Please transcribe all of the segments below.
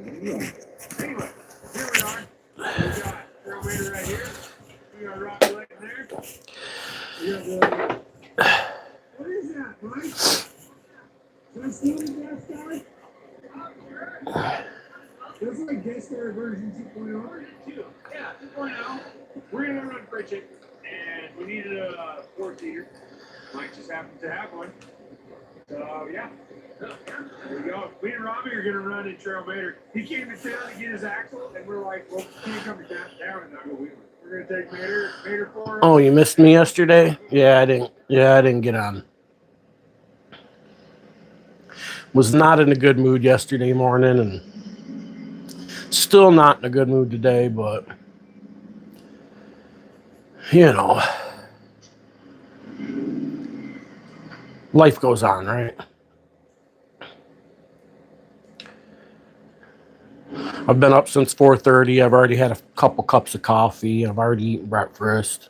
Anyway, here we are. We got Trailblazer right here. We got Rocky Lake there. We got the... What is that, Mike? Should I steal that guy? That's like Guest Star version 2.0. Yeah, 2.0. We're going to run Pritchett, and we needed a 4-seater. Mike just happened to have one. So, yeah. There we go. Me and Robbie are going to run in Trailblazer. He came to town to get his axle, and we're like, well, he can't come down and not go wheeling. We're going to take Mater for him. Oh, you missed me yesterday? Yeah, I didn't get on. Was not in a good mood yesterday morning, and still not in a good mood today, but you know, life goes on, right? I've been up since 4:30. I've already had a couple cups of coffee. I've already eaten breakfast.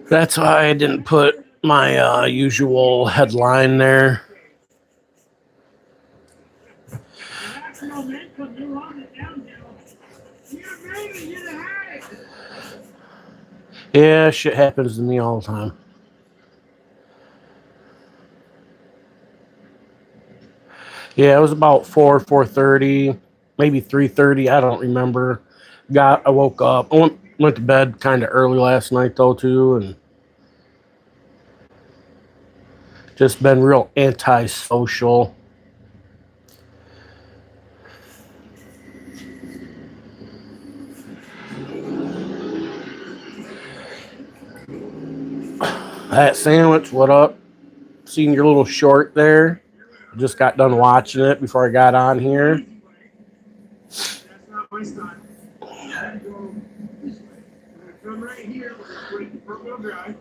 That's why I didn't put my usual headline there. Yeah, shit happens to me all the time. Yeah, it was about 4:30, maybe 3:30. I don't remember. I woke up. I went to bed kind of early last night though too, and just been real antisocial. That sandwich, what up? Seen your little short there. Just got done watching it before I got on here. That's not my style. Come right here. We're going to put front-wheel drive.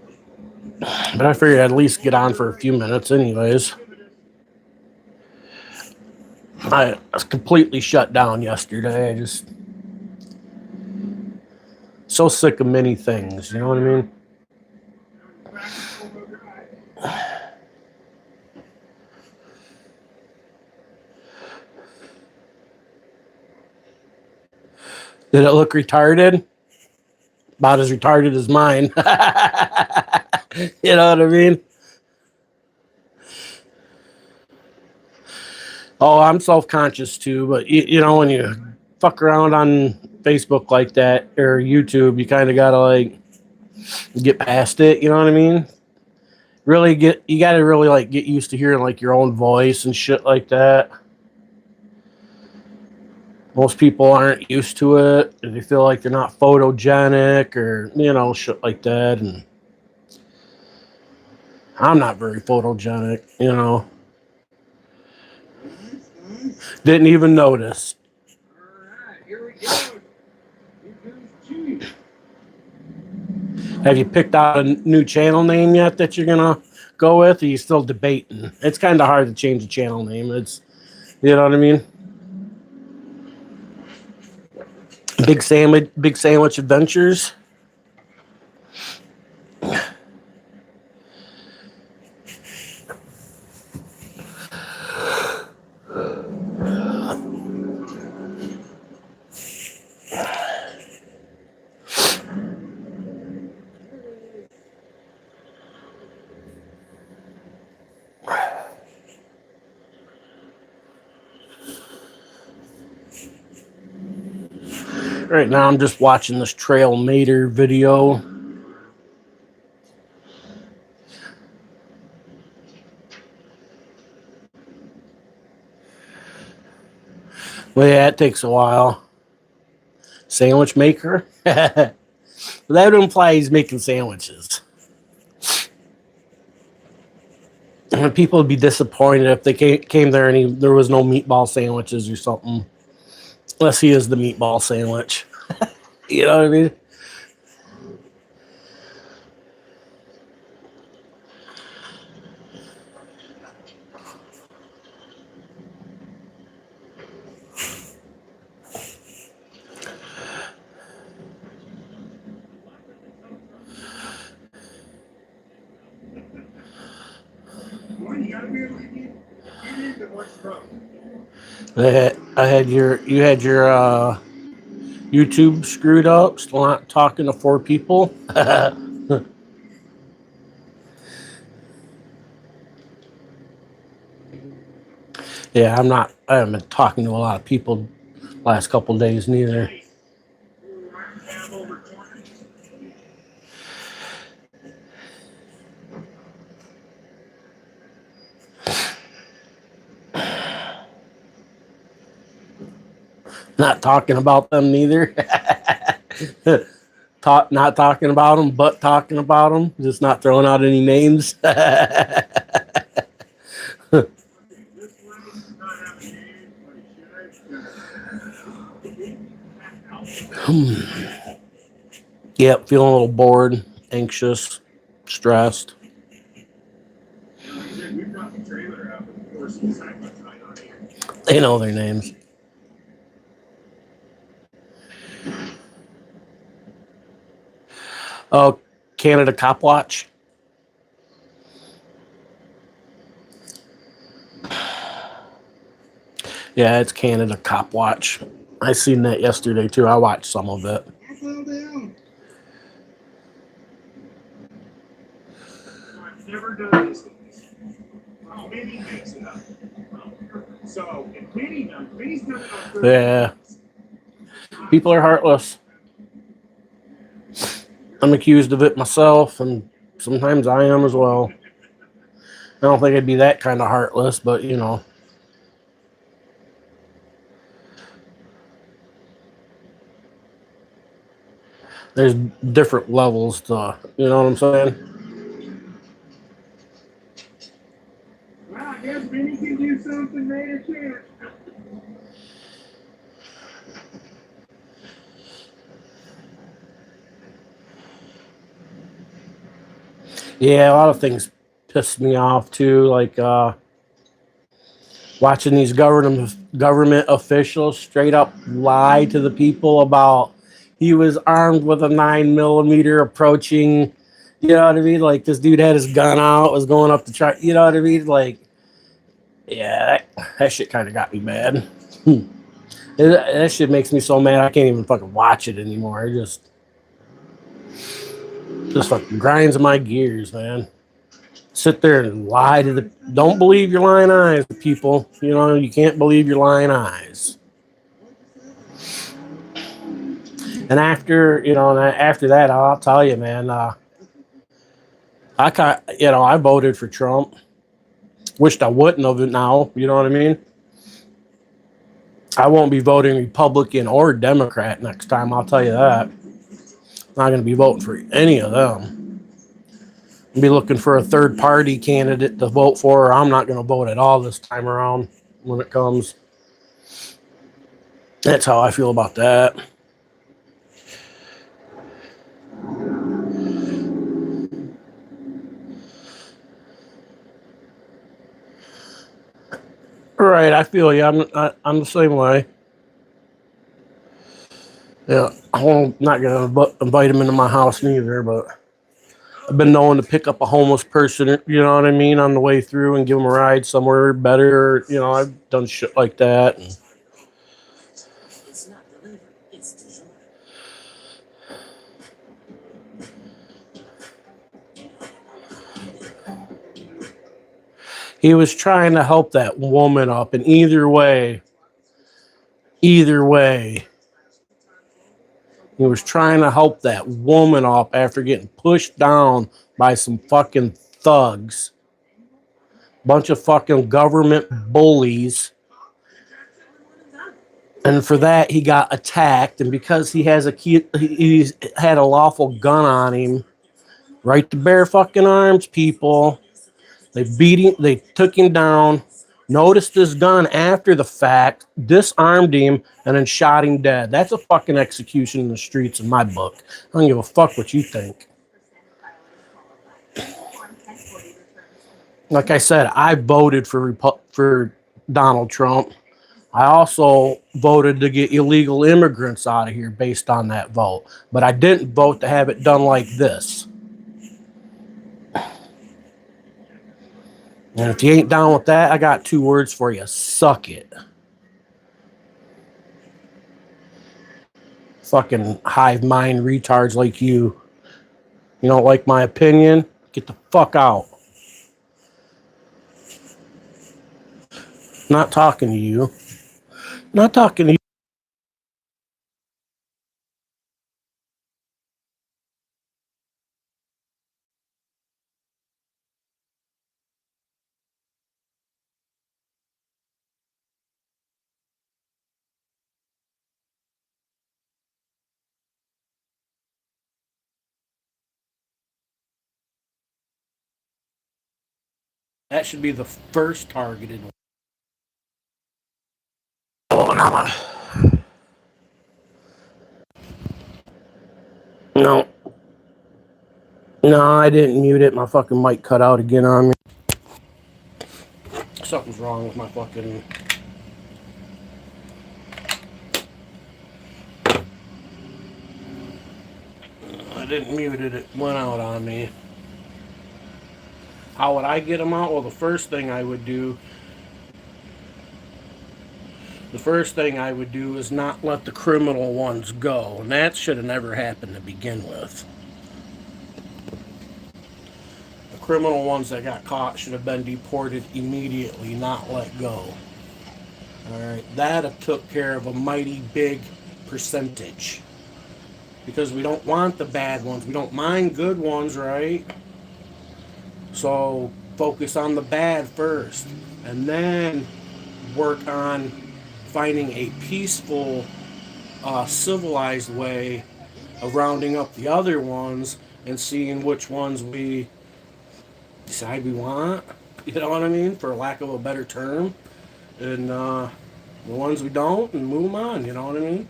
But I figured I'd at least get on for a few minutes anyways. I was completely shut down yesterday. I just so sick of many things, you know what I mean? Did it look retarded? About as retarded as mine. You know what I mean? Oh, I'm self-conscious too, but you know, when you fuck around on Facebook like that or YouTube, you kind of gotta like get past it. You know what I mean? You gotta really like get used to hearing like your own voice and shit like that. Most people aren't used to it. They feel like they're not photogenic or, you know, shit like that. And I'm not very photogenic, you know. Didn't even notice. All right, here we go. Here comes Chewy. Have you picked out a new channel name yet that you're going to go with? Or are you still debating? It's kind of hard to change a channel name. It's, you know what I mean? Big Sandwich Adventures. Right now I'm just watching this Trail Mater video. Well, yeah, it takes a while. Sandwich maker? That would imply he's making sandwiches. People would be disappointed if they came there and there was no meatball sandwiches or something. Unless he is the meatball sandwich. You know what I mean? Boy, you got gotta be able to get into what's trouble. You had your YouTube screwed up, still not talking to 4 people. Yeah, I haven't been talking to a lot of people last couple days neither. Have over 20. Not talking about them neither. Not talking about them, but talking about them. Just not throwing out any names. Yep, feeling a little bored, anxious, stressed. They know their names. Oh, Canada Cop Watch. Yeah, it's Canada Cop Watch. I seen that yesterday too. I watched some of it. I've never done these things. Oh, maybe mix it up. So, if Vinny's done it on 30 Yeah. People are heartless. I'm accused of it myself, and sometimes I am as well. I don't think I'd be that kind of heartless, but you know. There's different levels to, you know what I'm saying? Well, I guess Vinny can do something later too. Yeah, a lot of things piss me off too, like watching these government officials straight up lie to the people about he was armed with a 9mm approaching. You know what I mean? Like this dude had his gun out, was going up to try. You know what I mean? Like, yeah, that shit kind of got me mad. That shit makes me so mad I can't even fucking watch it anymore. It just fucking grinds my gears, man. Sit there and lie to the. Don't believe your lying eyes, people. You know, you can't believe your lying eyes. And after that, I'll tell you, man. I voted for Trump. Wished I wouldn't have it now. You know what I mean? I won't be voting Republican or Democrat next time. I'll tell you that. Not going to be voting for any of them. I'll be looking for a third party candidate to vote for. Or I'm not going to vote at all this time around when it comes. That's how I feel about that. Right, I feel you. I'm the same way. Yeah, I'm not gonna invite him into my house neither. But I've been known to pick up a homeless person, you know what I mean, on the way through and give them a ride somewhere better. You know, I've done shit like that. He was trying to help that woman up, and either way, he was trying to help that woman up after getting pushed down by some fucking thugs. Bunch of fucking government bullies. And for that, he got attacked. And because he had a lawful gun on him, right to bear fucking arms, people. They beat him. They took him down. Noticed his gun after the fact, disarmed him, and then shot him dead. That's a fucking execution in the streets in my book. I don't give a fuck what you think. Like I said, I voted for Donald Trump. I also voted to get illegal immigrants out of here based on that vote. But I didn't vote to have it done like this. And if you ain't down with that, I got 2 words for you. Suck it. Fucking hive mind retards like you. You don't like my opinion? Get the fuck out. Not talking to you. Not talking to you. That should be the first targeted one. No. No, I didn't mute it. My fucking mic cut out again on me. Something's wrong with my fucking... I didn't mute it. It went out on me. How would I get them out? Well, the first thing I would do is not let the criminal ones go. And that should have never happened to begin with. The criminal ones that got caught should have been deported immediately, not let go. Alright, that took care of a mighty big percentage. Because we don't want the bad ones. We don't mind good ones, right? So focus on the bad first. And then work on finding a peaceful, civilized way of rounding up the other ones and seeing which ones we decide we want. You know what I mean? For lack of a better term. And the ones we don't, and move them on. You know what I mean?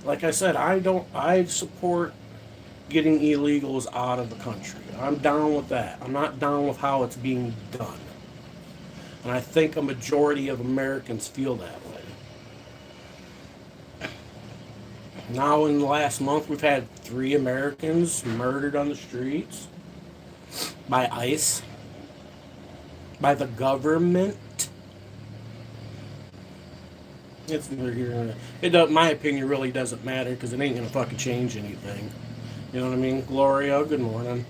Like I said, I support getting illegals out of the country. I'm down with that. I'm not down with how it's being done. And I think a majority of Americans feel that way. Now, in the last month, we've had 3 Americans murdered on the streets by ICE, by the government. It's neither here nor there. It does, my opinion really doesn't matter because it ain't gonna fucking change anything. You know what I mean? Gloria, good morning.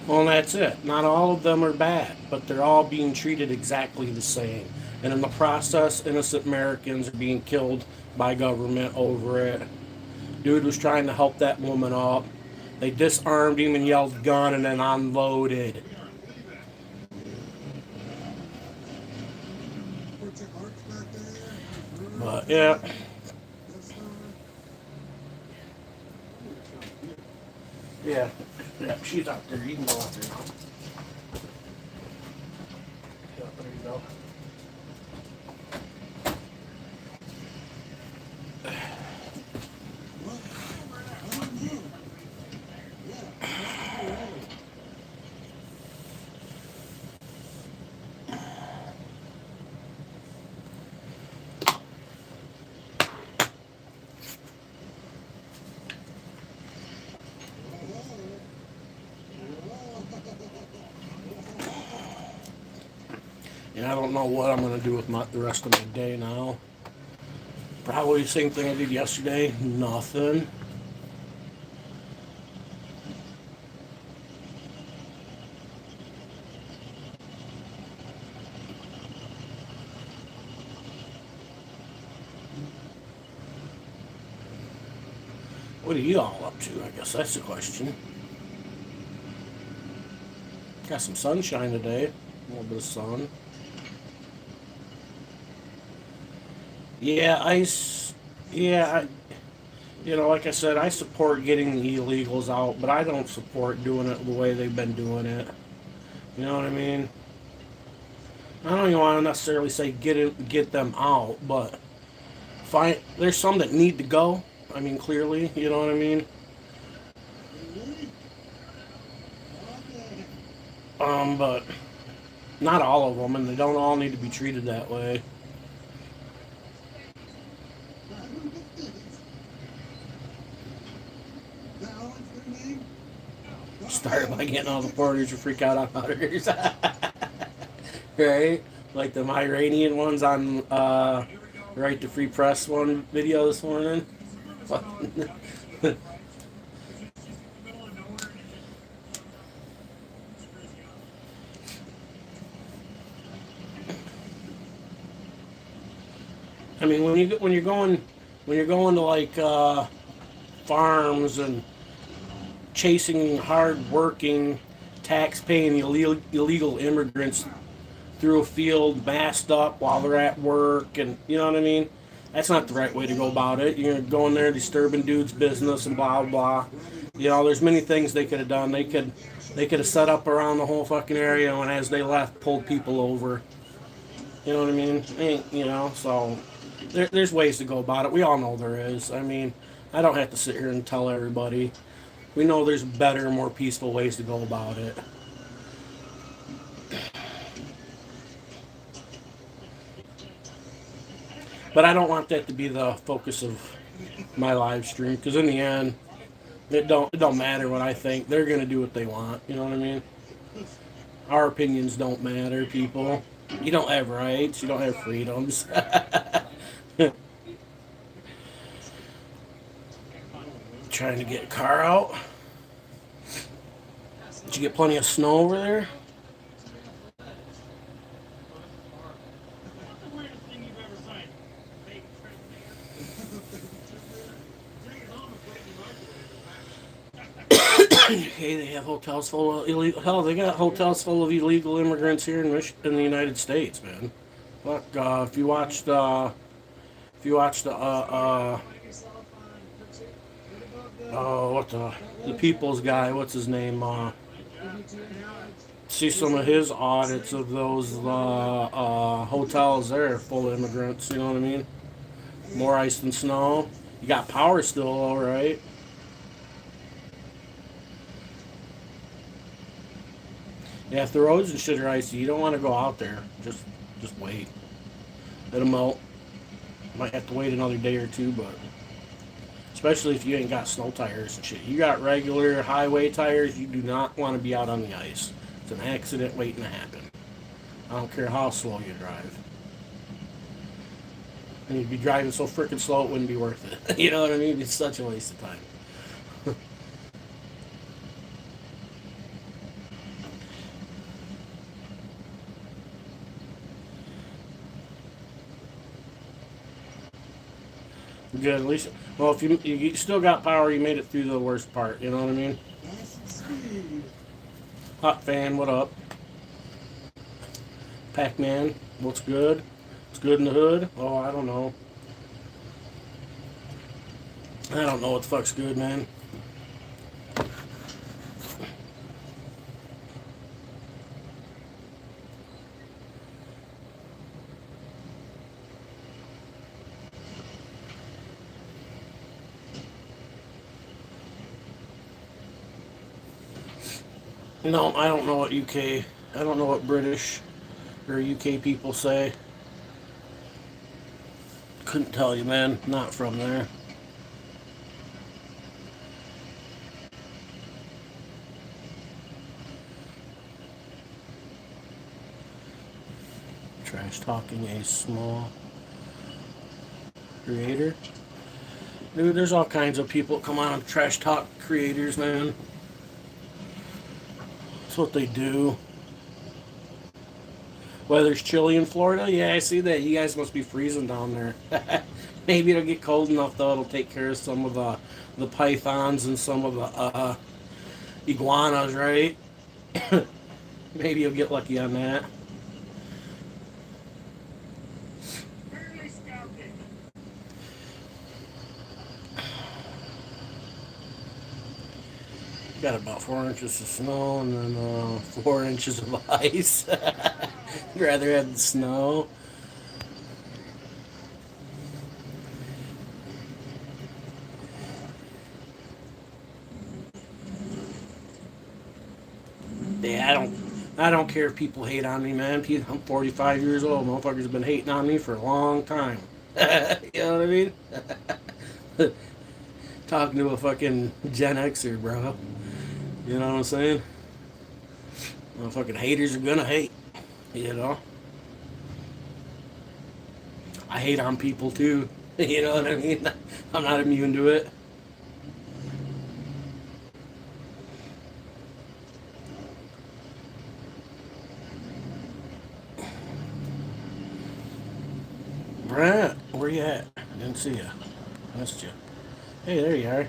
Well, that's it. Not all of them are bad, but they're all being treated exactly the same. And in the process, innocent Americans are being killed by government over it. Dude was trying to help that woman up. They disarmed him and yelled gun and then unloaded. But yeah. Yeah. Yeah, she's out there. You can go out there now. Yeah, there you go. And I don't know what I'm going to do with the rest of my day now. Probably the same thing I did yesterday. Nothing. What are you all up to? I guess that's the question. Got some sunshine today. A little bit of sun. Yeah, like I said, I support getting the illegals out, but I don't support doing it the way they've been doing it. You know what I mean? I don't even want to necessarily say get them out, but there's some that need to go. I mean, clearly, you know what I mean? But not all of them, and they don't all need to be treated that way. Started by getting all the foreigners to freak out on others. Right? Like the Iranian ones on Right to Free Press one video this morning. I mean, when you're going to like farms and chasing hard-working, tax-paying illegal immigrants through a field, masked up while they're at work, and you know what I mean. That's not the right way to go about it. You're going there disturbing dudes' business and blah blah. You know, there's many things they could have done. They could have set up around the whole fucking area, and as they left, pulled people over. You know what I mean? You know, so there's ways to go about it. We all know there is. I mean, I don't have to sit here and tell everybody. We know there's better, more peaceful ways to go about it. But I don't want that to be the focus of my live stream, because in the end, it don't matter what I think. They're gonna do what they want. You know what I mean? Our opinions don't matter, people. You don't have rights. You don't have freedoms. Trying to get a car out. Did you get plenty of snow over there? Okay, they have hotels full of illegal. Hell, they got hotels full of illegal immigrants here in the United States, man. Look, if you watched the what the People's guy, what's his name? See some of his audits of those hotels there full of immigrants. You know what I mean? More ice than snow. You got power still, all right. Yeah, if the roads and shit are icy, you don't want to go out there. Just wait. Let them melt. Might have to wait another day or two, but especially if you ain't got snow tires and shit. You got regular highway tires, you do not want to be out on the ice. It's an accident waiting to happen. I don't care how slow you drive. And you'd be driving so freaking slow it wouldn't be worth it. You know what I mean? It's such a waste of time. Good, at least. Well, if you still got power, you made it through the worst part. You know what I mean? Hot fan, what up? Pac-Man, what's good? What's good in the hood? Oh, I don't know. I don't know what the fuck's good, man. No, I don't know what UK. I don't know what British or UK people say. Couldn't tell you, man. Not from there. Trash talking a small creator. Dude, there's all kinds of people that come on trash talk creators, man. That's what they do. Weather's chilly in Florida? Yeah, I see that. You guys must be freezing down there. Maybe it'll get cold enough, though. It'll take care of some of the pythons and some of the iguanas, right? Maybe you'll get lucky on that. Got about 4 inches of snow and then 4 inches of ice. I'd rather have the snow. Yeah, I don't care if people hate on me, man. I'm 45 years old. Motherfuckers have been hating on me for a long time. You know what I mean? Talking to a fucking Gen Xer, bro. You know what I'm saying? Well, fucking haters are gonna hate. You know? I hate on people too. You know what I mean? I'm not immune to it. Brent, where you at? Didn't see you. Missed you. Hey, there you are.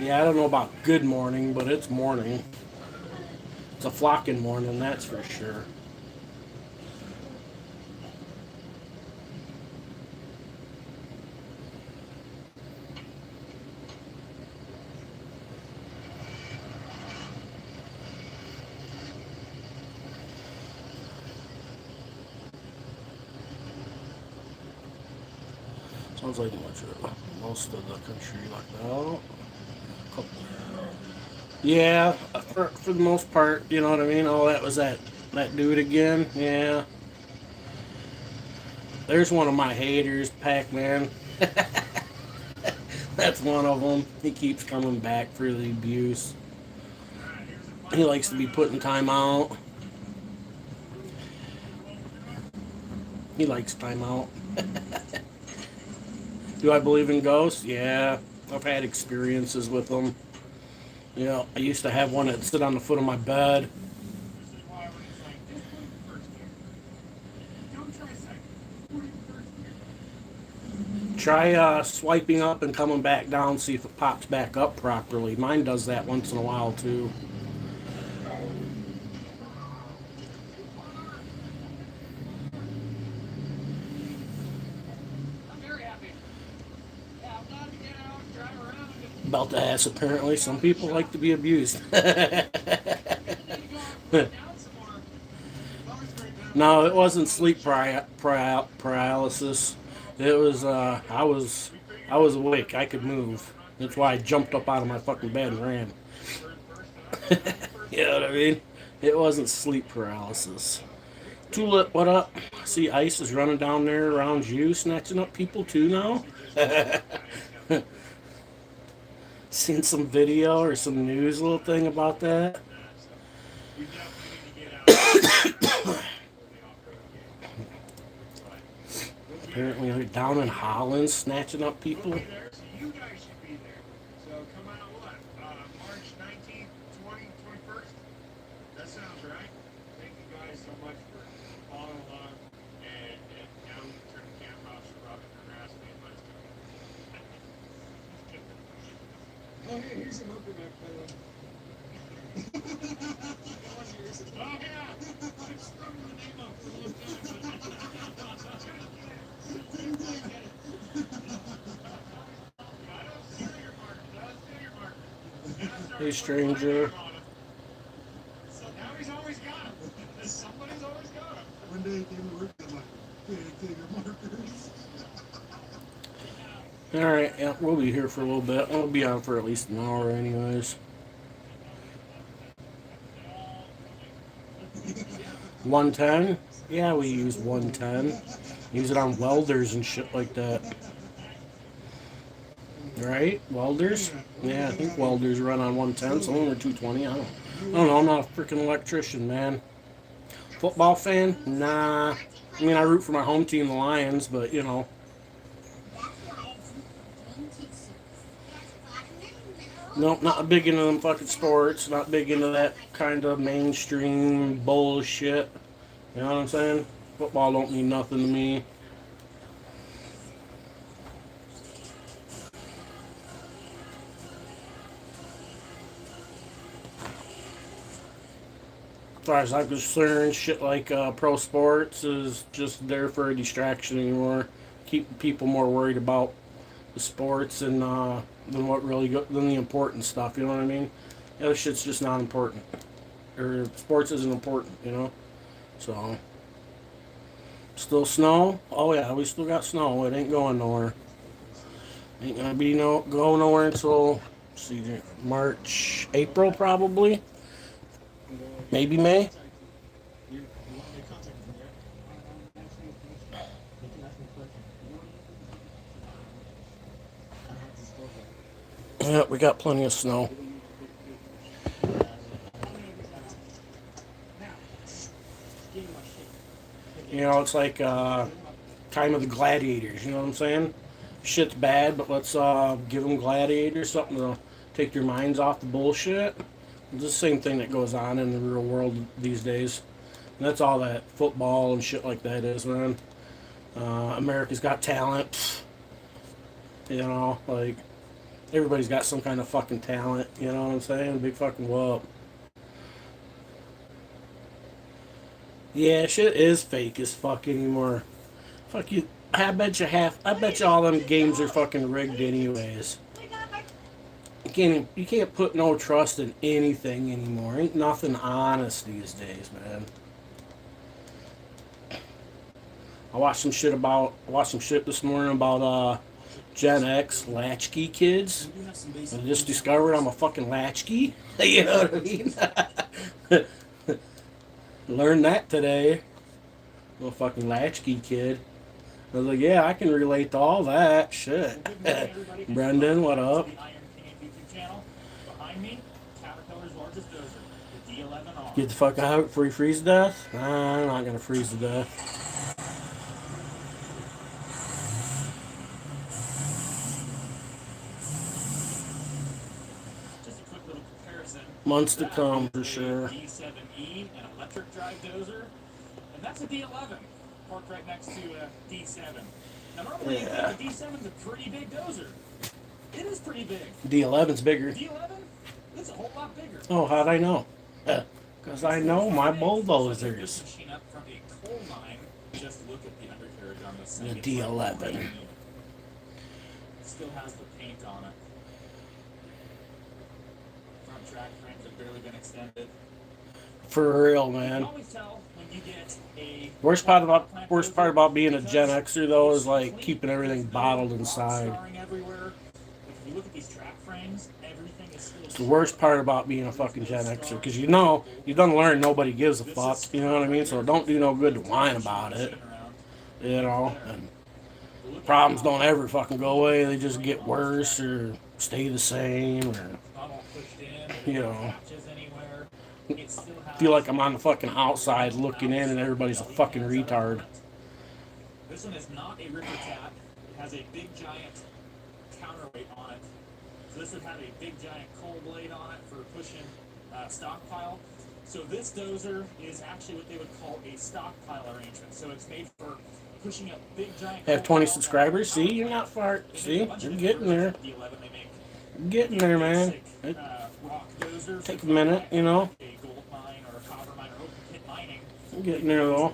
Yeah, I don't know about good morning, but it's morning. It's a flocking morning, that's for sure. Sounds like most of the country like that. Yeah, for the most part, you know what I mean. Oh, that was that dude again. Yeah, there's one of my haters, Pac-Man. That's one of them. He keeps coming back for the abuse. He likes to be put in timeout. He likes timeout. Do I believe in ghosts? Yeah, I've had experiences with them. You know, I used to have one that sit on the foot of my bed. Try swiping up and coming back down, see if it pops back up properly. Mine does that once in a while too. About the ass, apparently. Some people like to be abused. No, it wasn't sleep paralysis. It was I was awake. I could move. That's why I jumped up out of my fucking bed and ran. You know what I mean? It wasn't sleep paralysis. Tulip, what up? See, Ice is running down there around you, snatching up people too now. Seen some video or some news little thing about that. Apparently, they're down in Holland snatching up people. You guys should be there. So come out what? March 19th, 21st? That sounds right. Thank you guys so much for following along. And now we can turn the camera off so Robin can harass me and let's go. Oh, hey, here's an open back, by the way. Oh, yeah. I've struggled the name up for a long time. Hey, stranger. Now he's always got him. Somebody's always got him. One day I came to work, I'm like, take your markers. Alright, yeah, we'll be here for a little bit. We'll be on for at least an hour anyways. 110? Yeah, we use 110. Use it on welders and shit like that. Right? Welders? Yeah, I think welders run on 110. Some of them are 220. I don't know. I'm not a freaking electrician, man. Football fan? Nah. I mean, I root for my home team, the Lions, but, you know. Nope, not big into them fucking sports. Not big into that kind of mainstream bullshit. You know what I'm saying? Football don't mean nothing to me. As far as I'm concerned, shit like pro sports is just there for a distraction anymore. Keep people more worried about the sports and than what really than the important stuff. You know what I mean? The other shit's just not important, or sports isn't important. You know, so still snow. Oh yeah, we still got snow. It ain't going nowhere. Ain't gonna be go nowhere until see March, April probably. Maybe May. Yeah, we got plenty of snow. You know, it's like time of the gladiators. You know what I'm saying? Shit's bad, but let's give them gladiators, something to take your minds off the bullshit. It's the same thing that goes on in the real world these days. And that's all that football and shit like that is, man. America's Got Talent. You know, like, everybody's got some kind of fucking talent. You know what I'm saying? Big fucking whoop. Yeah, shit is fake as fuck anymore. Fuck you. I bet you all them games are fucking rigged anyways. You can't put no trust in anything anymore. Ain't nothing honest these days, man. I watched some shit this morning about Gen X latchkey kids. I just discovered I'm a fucking latchkey. You know what I mean? Learned that today. Little fucking latchkey kid. I was like, yeah, I can relate to all that. Shit. Brendan, what up? Get the fuck out before you freeze to death? Nah, I'm not gonna freeze to death. Just a quick little comparison. Months to come for sure. D7E, an electric drive dozer, and that's a D11 parked right next to a D7. Now normally you think a D7's a pretty big dozer. It is pretty big. D11's bigger. D11, it's a whole lot bigger. Oh, how'd I know? Because I know my bulldozers. Machine up from a coal mine. Just look at the undercarriage on this The thing. D11. It still has the paint on it. Front track frames have barely been extended. For real, You can man. always tell when you get a Worst part about being a Gen Xer though is like keeping everything bottled inside. Everywhere. If you look at these track frames, everything is still. It's the worst part about being a fucking Gen Xer because you know you done learn nobody gives a fuck. You know what I mean? So it don't do no good to whine about it. You know, and problems don't ever fucking go away. They just get worse or stay the same or you know. Feel like I'm on the fucking outside looking in and everybody's a fucking retard. This one is not a ripper tap. It has a big giant counterweight on it. So this would have a big giant coal blade on it for pushing stockpile. So this dozer is actually what they would call a stockpile arrangement. So it's made for pushing up big giant. Have 20 subscribers. See, you're not far. See, you're getting there. You're getting there, man. Take a minute, you know. I'm getting there though.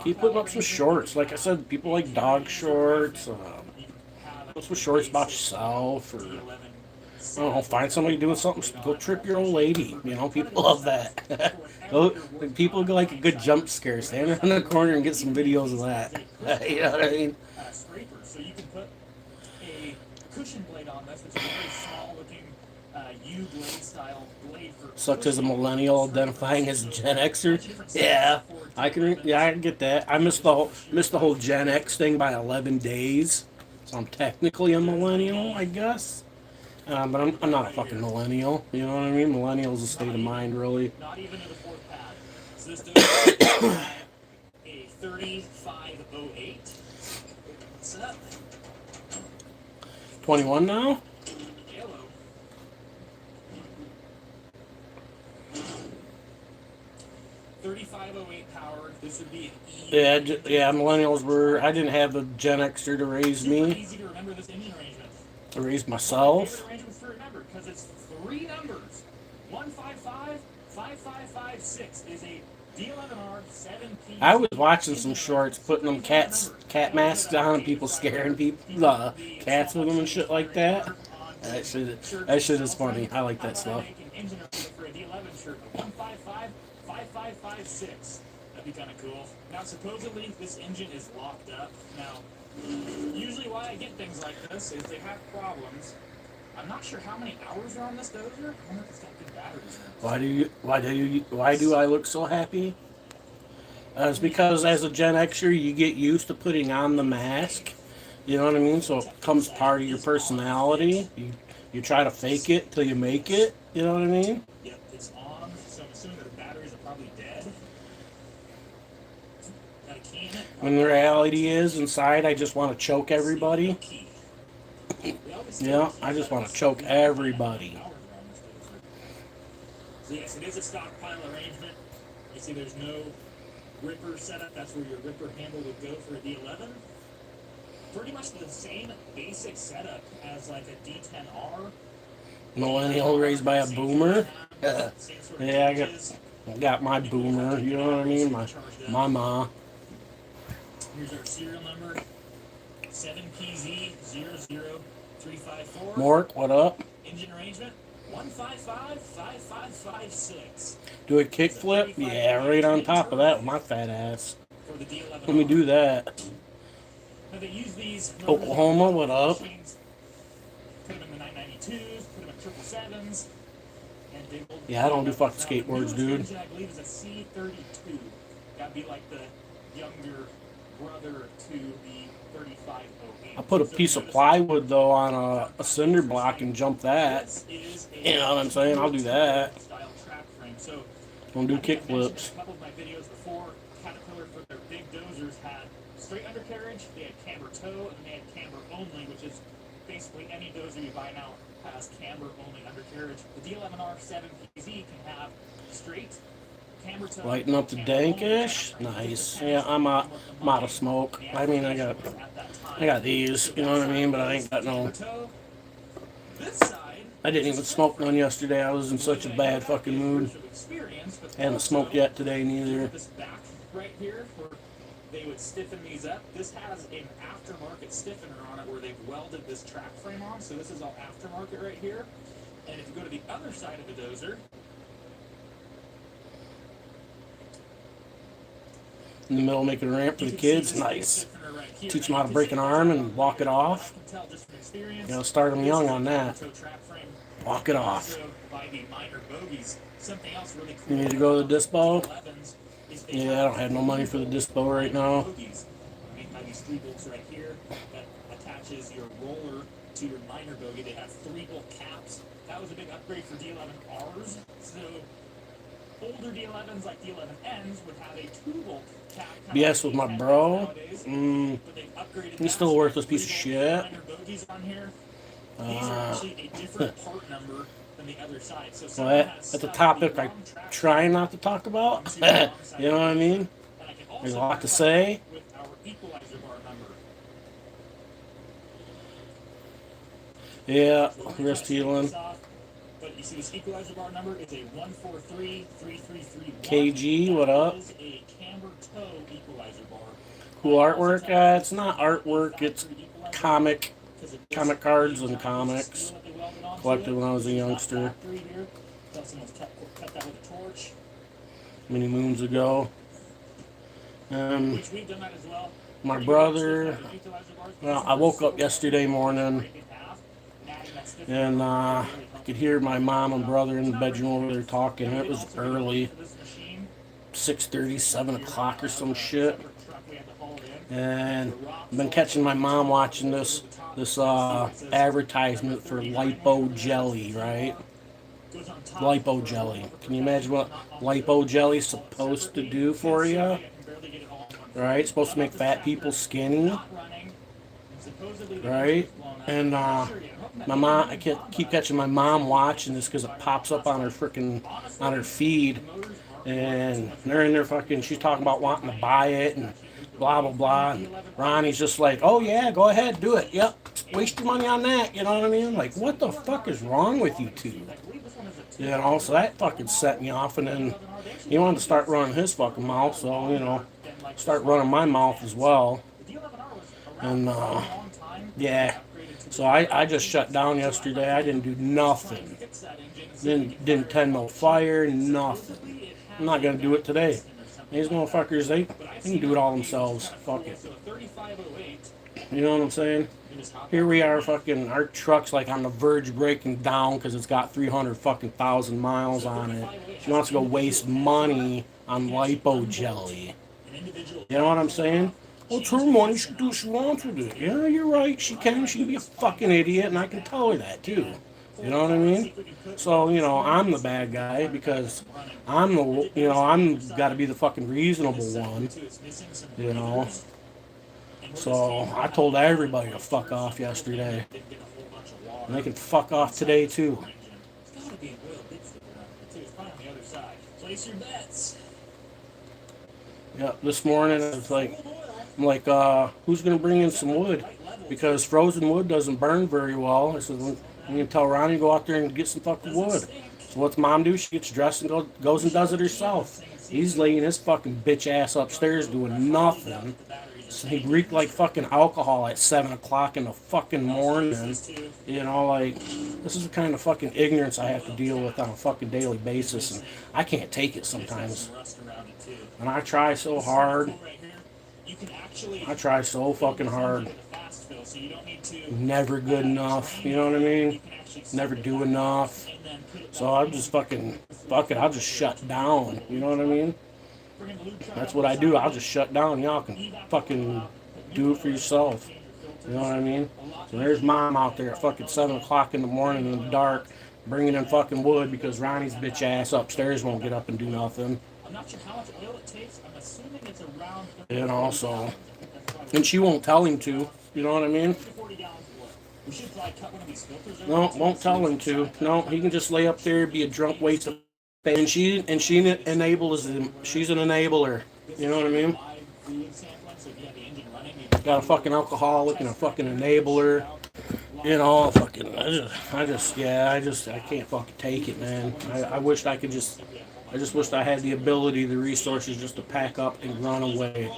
Keep putting up some shorts. Like I said, people like dog shorts. Put some shorts about yourself, or I don't know, find somebody doing something. Go trip your old lady. You know, people love that. People like a good jump scare. Stand in the corner and get some videos of that. You know what I mean? So you can put a cushion blade on this, which is a very small looking U-blade style blade for. Such as a millennial identifying as a Gen Xer. Yeah, I can get that. I missed the whole Gen X thing by 11 days, so I'm technically a millennial, I guess. But I'm not a fucking millennial. You know what I mean? Millennial is a state of mind, really. Not even in the fourth pad. So this does a 3508. What's up? 21 now? 3508 powered. This would be an E. Yeah, millennials were. I didn't have a Gen Xer to raise me. Easy to remember this engine arrangement. To raise myself. Arrangements to remember because it's three numbers. 155 5556 is a D11R 7P. I was watching some shorts, putting them cat masks on, and people scaring people, cats with them and shit like that. That shit is funny. I like that stuff. Engine for a D11 shirt. 155 5556. That'd be kind of cool. Now, supposedly, this engine is locked up. Now, usually why I get things like this is they have problems. I'm not sure how many hours are on this dozer. I wonder if it's got good batteries. Why do I look so happy? It's because as a Gen Xer, you get used to putting on the mask, You know what I mean? So it becomes part of your personality. You try to fake it till you make it. You know what I mean? Yep, it's on. So I'm assuming that the batteries are probably dead. Got a key in it. When the reality is inside, I just want to choke everybody. Yeah, I just want to choke everybody. So yes, it is a stockpile arrangement. You see there's no ripper setup. That's where your ripper handle would go for a D11. Pretty much the same basic setup as like a D10R. Millennial raised by a boomer. Yeah, I got my boomer. You know what I mean? My ma. Here's our serial number: 7PZ00354. Mork, what up? Engine arrangement: 1555556. Do a kickflip? Yeah, right on top of that with my fat ass. Let me do that. Now they use these Oklahoma, what up? Put them in the 992s, put them in 777s, and they will. Yeah, I don't do fucking skateboards, dude. Engine, I believe, is a C32. That'd be like the younger brother to the 3508. I put a piece of plywood though on a cinder block and jump that. You know what I'm saying? I'll do that. Don't do kick flips. A couple of my videos before, Caterpillar for their big dozers had straight undercarriage, they had camber toe, and they had camber only, which is basically any dozer you buy now has camber only undercarriage. The D11R 7PZ can have straight camber toe. Lighten up the dankish. Nice. Yeah, I'm out of smoke. I mean, I got these. You know what I mean? But I ain't got no. I didn't even smoke none yesterday. I was in such a bad fucking mood. Haven't smoked yet today neither. This back right here, where they would stiffen these up. This has an aftermarket stiffener on it where they've welded this track frame on. So this is all aftermarket right here. And if you go to the other side of the dozer, In the middle, making a ramp for the kids. Nice. Teach them how to break an arm and walk it off. You know, start them young on that. Walk it off. You need to go to the dispo? Yeah, I don't have no money for the dispo right now. These 3 bolts right here that attaches your roller to your minor bogey. They have 3 bolt caps. That was a big upgrade for D11Rs. So older D11s like D11Ns would have a 2 bolt cap. BS with my bro. He's still a worthless piece of shit. These are actually a different part number than the other side. So Well, that's a topic I try not to talk about. You know what I mean? There's a lot to say. With our equalizer bar number. Yeah, wrist healing. But you see this equalizer bar number is a 1433331. KG, what up? It is a camber toe equalizer bar. Cool artwork. It's not artwork. It's comic cards and comics. Collected when I was a youngster. Many moons ago. My brother. Well, I woke up yesterday morning and I could hear my mom and brother in the bedroom over there talking. It was early, 6:30, 7 o'clock or some shit. And I've been catching my mom watching this advertisement for lipo jelly, right? Lipo jelly. Can you imagine what lipo jelly is supposed to do for you? Right? It's supposed to make fat people skinny. Right? And my mom, I keep catching my mom watching this because it pops up on her feed, and they're in there fucking. She's talking about wanting to buy it and blah blah blah. And Ronnie's just like, "Oh yeah, go ahead, do it. Yep, waste your money on that." You know what I mean? Like, what the fuck is wrong with you two? You know, so that fucking set me off, and then he wanted to start running his fucking mouth, so you know, start running my mouth as well. And yeah, so I just shut down yesterday. I didn't do nothing. Didn't tend no fire, nothing. I'm not gonna do it today. These motherfuckers, they can do it all themselves. Fuck it. You know what I'm saying? Here we are, fucking, our truck's like on the verge of breaking down because it's got 300,000 miles on it. She wants to go waste money on lipo jelly. You know what I'm saying? Well, it's her money. She can do what she wants with it. Yeah, you're right. She can. She can be a fucking idiot, and I can tell her that too. You know what I mean? So, I'm the bad guy because I'm got to be the fucking reasonable one. You know. So I told everybody to fuck off yesterday, and they can fuck off today too. Yeah, this morning it's like, I'm like, who's gonna bring in some wood? Because frozen wood doesn't burn very well. I said, I'm gonna tell Ronnie to go out there and get some fucking wood. So what's mom do? She gets dressed and goes and does it herself. He's laying his fucking bitch ass upstairs doing nothing. So he reeked like fucking alcohol at 7 o'clock in the fucking morning. Like, this is the kind of fucking ignorance I have to deal with on a fucking daily basis, and I can't take it sometimes. And I try so hard. I try so fucking hard. Never good enough, you know what I mean? Never do enough. So I'm just fucking, fuck it, I'll just shut down, you know what I mean? That's what I do, I'll just shut down. Y'all can fucking do it for yourself, you know what I mean? So there's mom out there at fucking 7 o'clock in the morning in the dark, bringing in fucking wood because Ronnie's bitch ass upstairs won't get up and do nothing. So, and she won't tell him to, you know what I mean? No, won't tell him to. No, he can just lay up there, be a drunk waste of space. And she enables him. She's an enabler, you know what I mean? Got a fucking alcoholic and a fucking enabler. Fucking, I can't fucking take it, man. I wished I could I just wished I had the ability, the resources just to pack up and run away.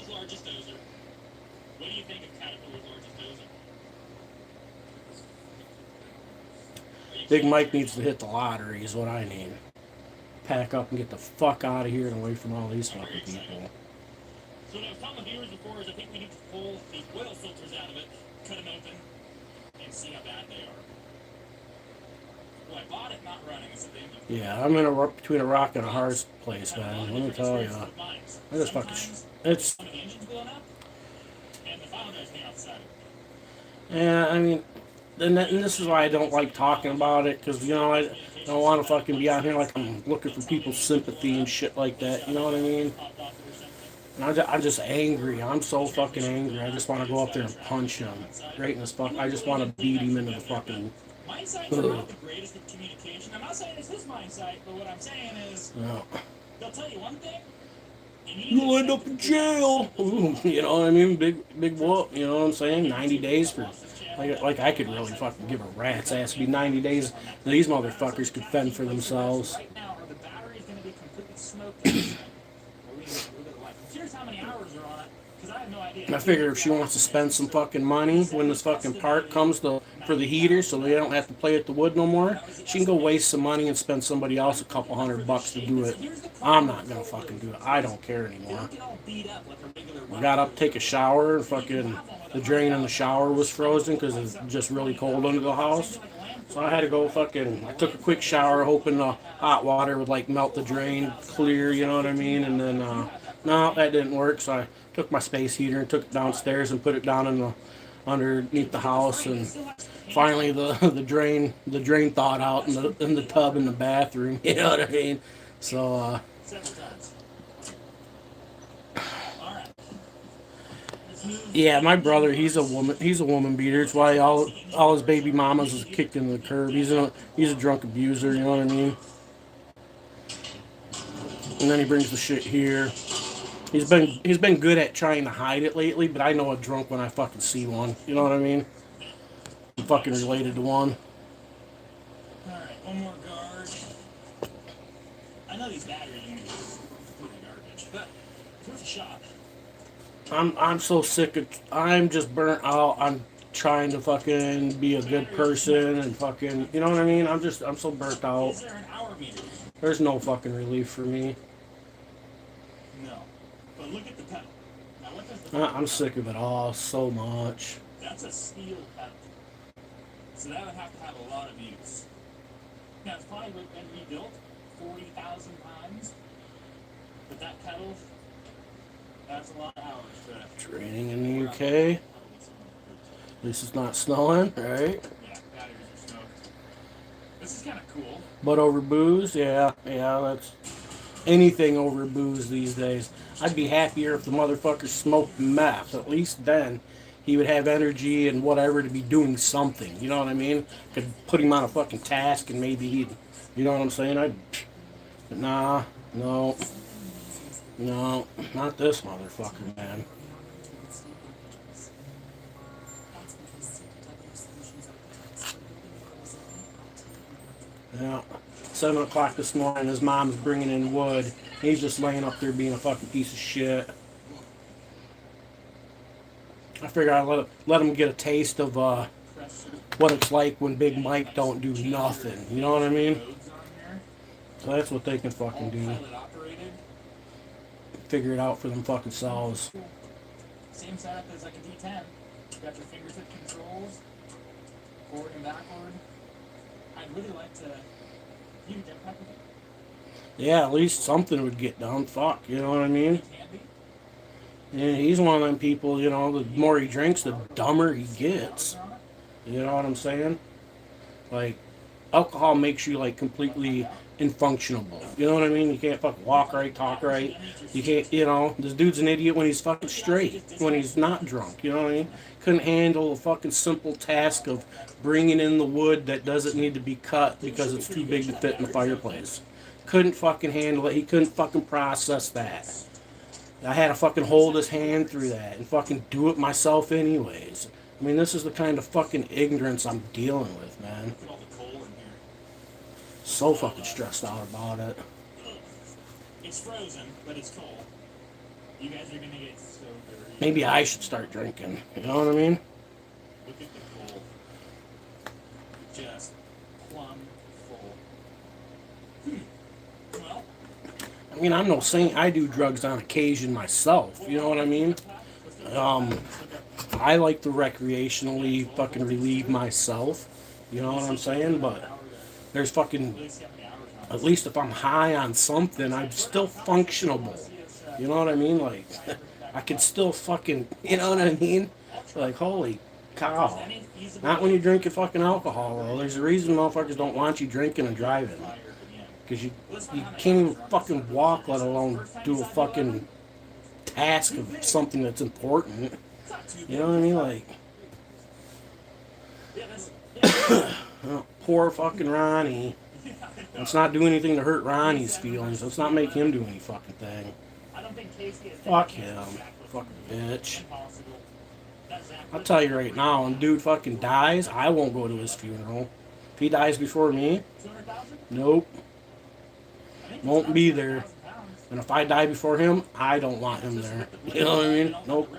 Big Mike needs to hit the lottery is what I need. Pack up and get the fuck out of here and away from all these fucking people. So what I was telling the viewers before is I think we need to pull the oil filters out of it, cut them open, and see how bad they are. Well, I bought it not running. It's at the end of the Yeah, I'm between a rock and a hard place, man. Let me tell you. I just fucking... It's... the engine's blown up, and the final guy's getting outside. Yeah, I mean... And this is why I don't like talking about it, because, I don't want to fucking be out here like I'm looking for people's sympathy and shit like that, you know what I mean? And I'm just angry. I'm so fucking angry. I just want to go up there and punch him. Right in his fuck. I just want to beat him into the fucking... My sites are not the greatest of communication. I'm not saying it's his mind site, but what I'm saying is... No. They'll tell you one thing... You'll end up in jail. Ooh, you know what I mean? Big whoop. You know what I'm saying? 90 days for... Like I could really fucking give a rat's ass. It'd be 90 days. These motherfuckers could fend for themselves. Right now, are the batteries going to be completely smoked? Here's how many hours are on it, because I have no idea. I figure if she wants to spend some fucking money when this fucking part comes for the heater so they don't have to play with the wood no more, she can go waste some money and spend somebody else a couple $100 to do it. I'm not gonna fucking do it. I don't care anymore. I got up to take a shower and fucking the drain in the shower was frozen because it's just really cold under the house. So I had to go I took a quick shower hoping the hot water would like melt the drain clear, you know what I mean? And then, no, that didn't work. So I took my space heater and took it downstairs and put it down underneath the house. And finally the drain thawed out in the tub in the bathroom, you know what I mean? So, yeah, my brother, he's a woman beater. It's why all his baby mamas is kicked into the curb. He's a drunk abuser, you know what I mean? And then he brings the shit here. He's been good at trying to hide it lately, but I know a drunk when I fucking see one. You know what I mean? I'm fucking related to one. Alright, one more guard. I know these battery units are completely garbage, but it's worth a shot. I'm so sick of... I'm just burnt out. I'm trying to fucking be a good person and fucking... You know what I mean? I'm so burnt out. Is there an hour meter? There's no fucking relief for me. No. But look at the pedal. Now what does the I'm sick of it all so much. That's a steel pedal. So that would have to have a lot of use. Now it's probably been rebuilt 40,000 times. But that pedal That's a lot of hours to... Training in the UK. At least it's not snowing, right? Yeah, batteries are smoked. This is kind of cool. But over booze, yeah, that's anything over booze these days. I'd be happier if the motherfucker smoked meth. At least then he would have energy and whatever to be doing something. You know what I mean? Could put him on a fucking task and maybe he'd, you know what I'm saying? Nah, no, not this motherfucker, man. Yeah. 7 o'clock this morning, his mom's bringing in wood. He's just laying up there being a fucking piece of shit. I figure I'd let him get a taste of what it's like when Big Mike don't do nothing. You know what I mean? So that's what they can fucking do. Figure it out for them fucking selves. Same setup as like a D10. You got your fingertip controls, forward and backward. I'd really like to use jetpack with it. Yeah, at least something would get done. Fuck, you know what I mean? And he's one of them people, you know, the more he drinks, the dumber he gets. You know what I'm saying? Like, alcohol makes you, like, completely infunctionable. You know what I mean? You can't fucking walk right, talk right. You can't, you know, this dude's an idiot when he's fucking straight, when he's not drunk. You know what I mean? Couldn't handle a fucking simple task of bringing in the wood that doesn't need to be cut because it's too big to fit in the fireplace. Couldn't fucking handle it. He couldn't fucking process that. I had to fucking hold his hand through that and fucking do it myself anyways. I mean, this is the kind of fucking ignorance I'm dealing with, man. So fucking stressed out about it. It's frozen, but it's cold. You guys are gonna get so dirty. Maybe I should start drinking. You know what I mean? Look at the cold. Just plumb full. Well, I mean, I'm no saint. I do drugs on occasion myself. You know what I mean? I like to recreationally fucking relieve myself. You know what I'm saying? But there's fucking, at least if I'm high on something, I'm still functionable. You know what I mean? Like, I can still fucking, you know what I mean? Like, holy cow. Not when you're drinking fucking alcohol, though. There's a reason motherfuckers don't want you drinking and driving. Because you can't even fucking walk, let alone do a fucking task of something that's important. You know what I mean? Like, poor fucking Ronnie. Let's not do anything to hurt Ronnie's feelings. Let's not make him do any fucking thing. Fuck him. Fucking bitch. I'll tell you right now, when dude fucking dies, I won't go to his funeral. If he dies before me, nope. Won't be there. And if I die before him, I don't want him there. You know what I mean? Nope.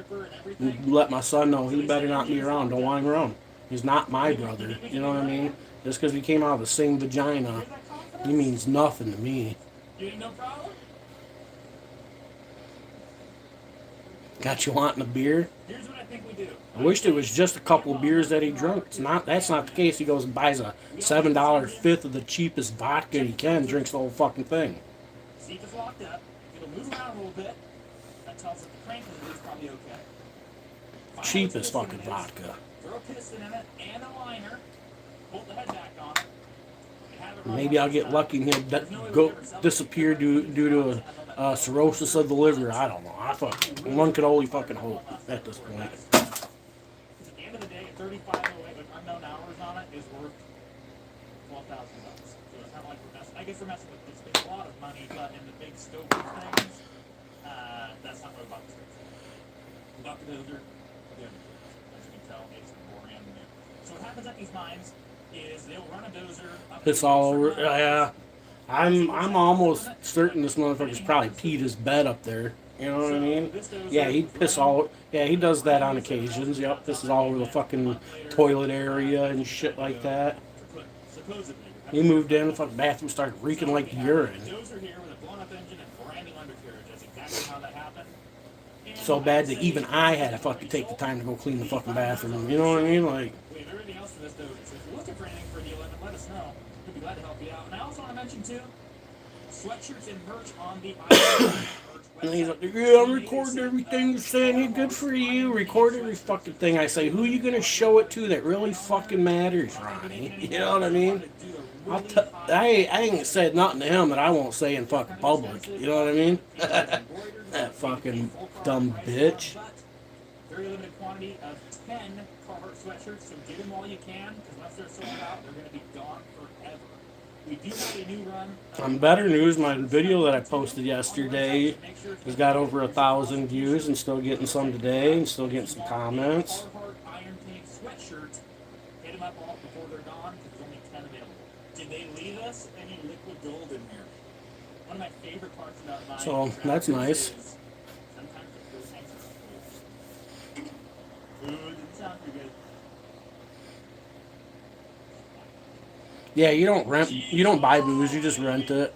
Let my son know he better not be around. Don't want him around. He's not my brother. You know what I mean? Just because we came out of the same vagina, he means nothing to me. Got you wanting a beer? here's what I think we do. I wished it was just a couple of beers that he drunk. It's not. That's not the case. He goes and buys a $7 fifth of the cheapest vodka he can, drinks the whole fucking thing. See if it's locked up. If it'll move around a little bit, that tells us the crank is probably okay. Cheapest fucking vodka. Throw a piston in it and a liner. Bolt the head back on it. And have it run Maybe I'll off get the lucky and he'll go disappear due to a cirrhosis of the liver. I don't know. One could only fucking hope at this point. At the end of the day, 3508 with unknown hours on it is worth $12,000. So it's not like we're messing. I guess we're messing with this. It's a lot of money, but in the big scope of things, that's not what we're about to do. Dr. Dozer, as you can tell, it's more in there. So what happens at these mines is they'll run a dozer. It's all over. Yeah, I'm almost certain this motherfucker's probably peed his bed up there. You know what I mean? Yeah, he'd piss all. Yeah, he does that on occasions. Yep, pisses all over the fucking toilet area and shit like that. Supposedly. He moved in, the fucking bathroom started reeking like urine. Dozer here with a blown-up engine and brand new undercarriage. That's exactly how that happened. So bad that even I had to fucking take the time to go clean the fucking bathroom. You know what I mean? Like, We have everything else for this dozer. So if you're looking for anything for the 11, let us know. We'd be glad to help you out. And I also want to mention too, sweatshirts and merch on the merch And he's website. like, yeah, I'm recording everything you're saying. You good for you. Record every fucking thing I say. Who you gonna show it to that really fucking matters, Ronnie? You know what I mean? I ain't said nothing to him that I won't say in fucking public. You know what I mean? That fucking dumb bitch. Very limited quantity of 10 Carhartt sweatshirts, so get them while you can, because once they're sold out, they're going to be gone forever. We do have a new run. On better news, my video that I posted yesterday has got over 1,000 views and still getting some today and still getting some comments. Carhartt Iron Tank sweatshirts, hit them up all before they're gone, because there's only 10 available. Did they leave us any liquid gold in there? One of my favorite parts about buying So that's nice. is sometimes the food tanks are full. Food didn't sound too good. Yeah, you don't buy booze, you just rent it.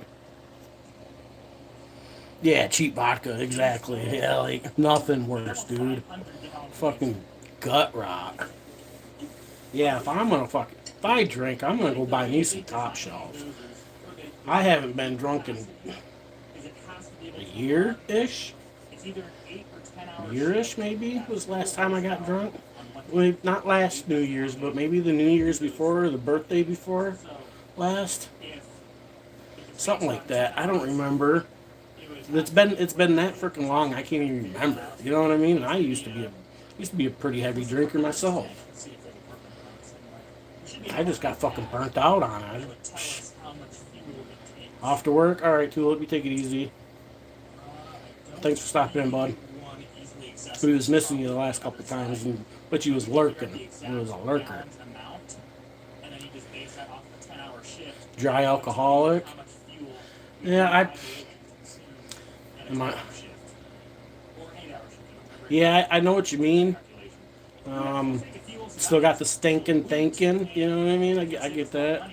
Yeah, cheap vodka, exactly. Yeah, like nothing worse, dude. Fucking gut rot. Yeah, if I drink, I'm gonna go buy me some top shelf. I haven't been drunk in a year-ish. Year-ish, maybe, was the last time I got drunk. Well, not last New Year's, but maybe the New Year's before, or the birthday before last. Something like that. I don't remember. It's been that freaking long. I can't even remember. You know what I mean? And I used to be a pretty heavy drinker myself. I just got fucking burnt out on it. Off to work. All right, Tulip, you take it easy. Thanks for stopping in, bud. We was missing you the last couple of times, but you was lurking. You was a lurker. Dry alcoholic. Yeah, I know what you mean. Still got the stinking thinking. You know what I mean? I get that.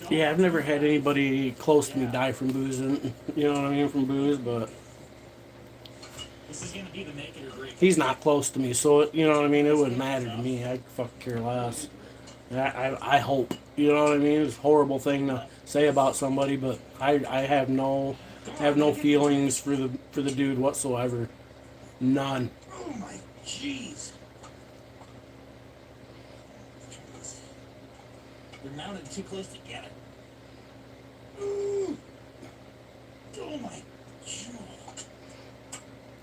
Yeah, I've never had anybody close to me die from boozing. You know what I mean? From booze, but he's not close to me, so you know what I mean. It wouldn't matter to me. I fucking care less. I hope. You know what I mean? It's a horrible thing to say about somebody, but I have no feelings for the dude whatsoever. None. Oh my jeez. They're mounted too close together. Ooh. Oh my god.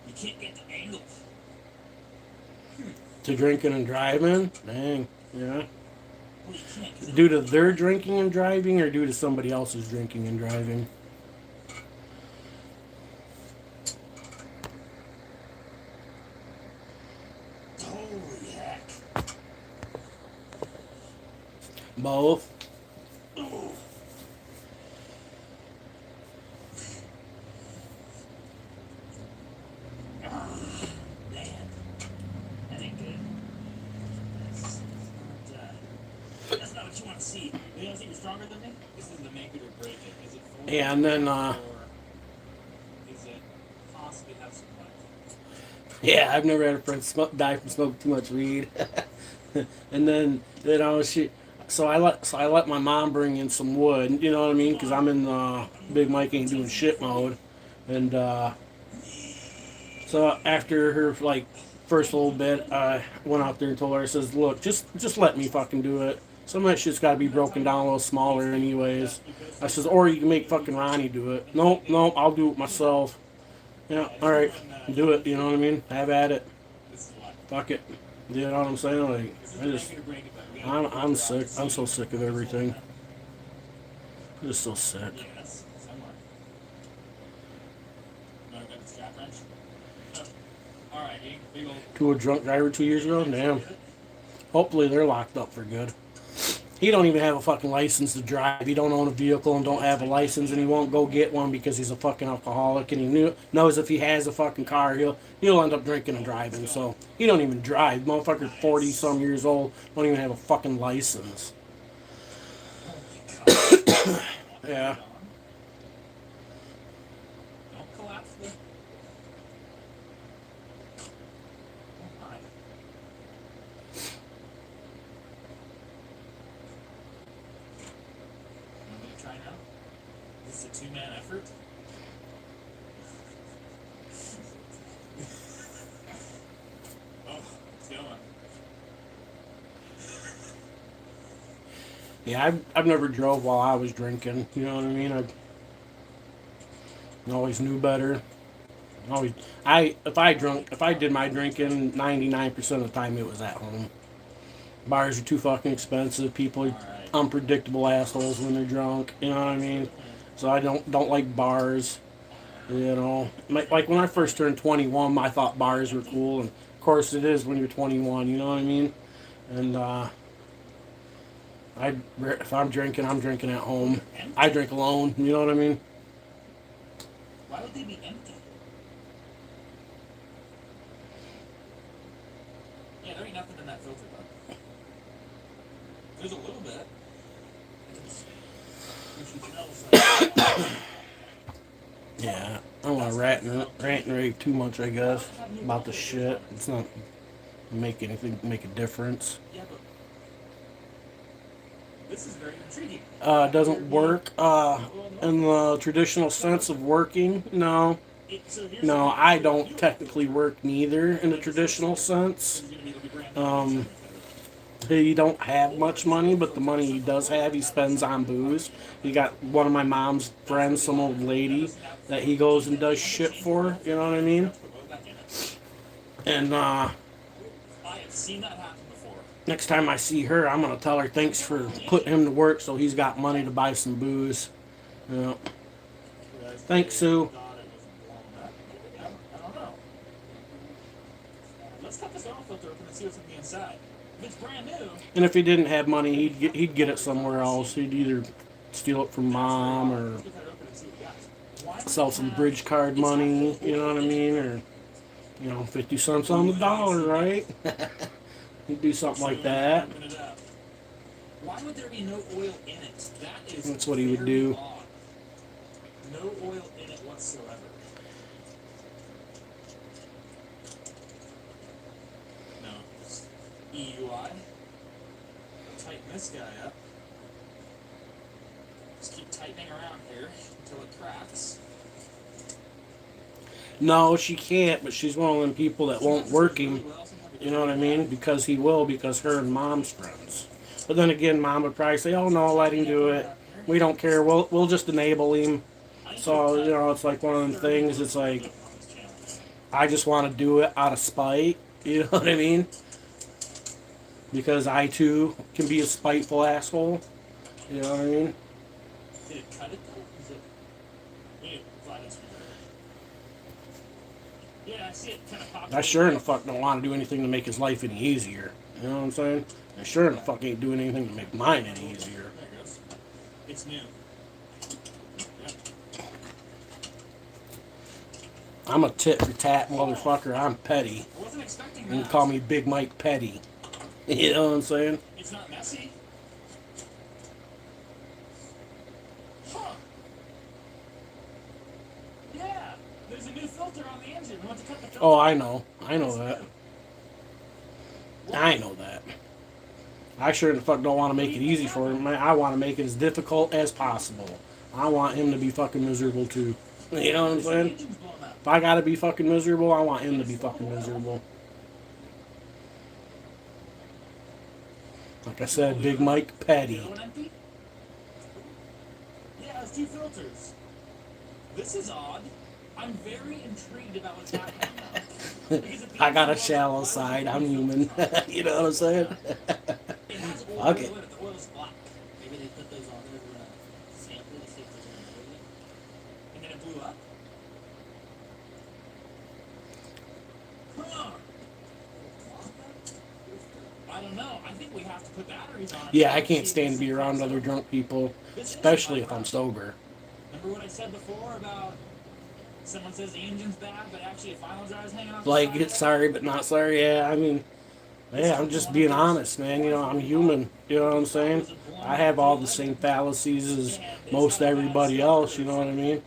You can't get the angle. To drinking and driving? Dang. Yeah. Due to their drinking and driving, or due to somebody else's drinking and driving? Holy heck. Both. Oh. Man, that ain't good. That's not what you want to see. You want to see you're stronger than me? This is the make it or break it. Is it full? Yeah, and then or is it possibly have some life? yeah, I've never had a friend die from smoking too much weed. And then so I let my mom bring in some wood. You know what I mean? Because I'm in Big Mike ain't doing shit mode, and so after her like first little bit, I went out there and told her, I says, look, just let me fucking do it. Some of that shit's got to be broken down a little smaller anyways. I says, or you can make fucking Ronnie do it. Nope, I'll do it myself. Yeah, all right, do it. You know what I mean? Have at it. Fuck it. You know what I'm saying? Like, I'm sick. I'm so sick of everything. I'm just so sick. To a drunk driver 2 years ago? Damn. Hopefully they're locked up for good. He don't even have a fucking license to drive. He don't own a vehicle and don't have a license, and he won't go get one because he's a fucking alcoholic, and he knows if he has a fucking car, he'll end up drinking and driving. So he don't even drive. Motherfucker's 40 some years old, don't even have a fucking license. Yeah. two-man effort. Oh, it's going. Yeah, I've never drove while I was drinking. You know what I mean? I always knew better. Always, if I did my drinking, 99% of the time it was at home. Bars are too fucking expensive. People are unpredictable assholes when they're drunk. You know what I mean? So I don't like bars. You know, like when I first turned 21, I thought bars were cool, and of course it is when you're 21. You know what I mean? And if I'm drinking at home. I drink alone. You know what I mean? Why would they be empty? Yeah, there ain't nothing in that filter, bud. There's a little bit. Yeah, I don't want to rant and rave too much, I guess, about the shit. It's not make a difference. Yeah, but this is very intriguing. It doesn't work in the traditional sense of working. No, I don't technically work neither in the traditional sense. He don't have much money, but the money he does have, he spends on booze. He got one of my mom's friends, some old lady, that he goes and does shit for. You know what I mean? And I have seen that happen before. next time I see her, I'm gonna tell her thanks for putting him to work, so he's got money to buy some booze. You know. Thanks, Sue. I don't know. Let's cut this oil filter open and see what's on the inside. If it's brand new. And if he didn't have money, he'd get it somewhere else. He'd either steal it from mom or sell some bridge card money. You know what I mean? Or 50 cents on the dollar, right? He'd do something like that. Why would there be no oil in it? That's what he would do. Odd. No oil in it whatsoever. No, it's EUI. Tighten this guy up. Just keep tightening around here until it cracks. No, she can't, but she's one of them people that won't work him. You know what I mean? Because he will, because her and mom's friends. But then again, mom would probably say, "Oh no, let him do it. We don't care. We'll just enable him." So it's like one of them things. It's like I just want to do it out of spite. You know what I mean? Because I too can be a spiteful asshole. You know what I mean? Did it cut it though? Is it? We need to fly this one. Yeah, I see it kind of pop. I sure in the fuck don't want to do anything to make his life any easier. You know what I'm saying? I sure in the fuck ain't doing anything to make mine any easier. There it goes. It's new. I'm a tit for tat motherfucker. I'm petty. I wasn't expecting You that. can call me Big Mike Petty. You know what I'm saying? It's not messy. Huh. Yeah, there's a new filter on the engine. We want to cut the filter. Oh, I know that. I know that. I sure in the fuck don't want to make it easy for him. I want to make it as difficult as possible. I want him to be fucking miserable too. You know what I'm saying? Engine's blown up. If I gotta be fucking miserable, I want him to be fucking miserable. Like I said, Big Mike Petty. One empty? Yeah, it's two filters. This is odd. I'm very intrigued about what's happening now. I got a shallow side. I'm human. You know what I'm saying? It has oil Okay. in it. The oil's black. Maybe they put those on there to sample to see if there's any oil in it. And then it blew up. Huh. I don't know. I think we have to put batteries on it. Yeah, I can't stand to be around other drunk people, especially if I'm sober. Remember what I said before about someone says the engine's bad, but actually a final drive's hanging off? Like, it's sorry but not sorry. Yeah, I mean, yeah, I'm just being honest, man. You know, I'm human. You know what I'm saying? I have all the same fallacies as most everybody else. You know what I mean?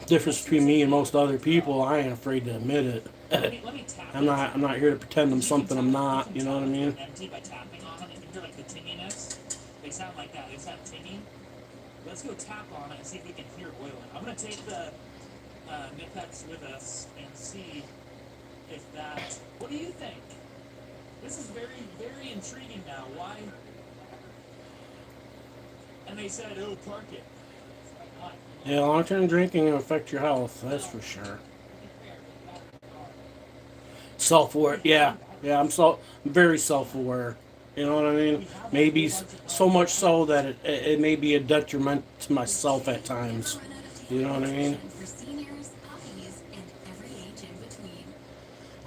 Difference between me and most other people, I ain't afraid to admit it. Let me tap I'm not here to pretend I'm something I'm not. You know what I mean? Empty by tapping on them. You can hear like the tinginess. They sound like that. They sound tingy. Let's go tap on it and see if we can hear oil in it. I'm gonna take the Nipex with us and see if that. What do you think? This is very, very intriguing now. Why? And they said, "Oh, park it." Why? Yeah, long-term drinking will affect your health. That's for sure. Self-aware. Yeah, yeah. I'm very self-aware. You know what I mean? Maybe so much so that it may be a detriment to myself at times. You know what I mean?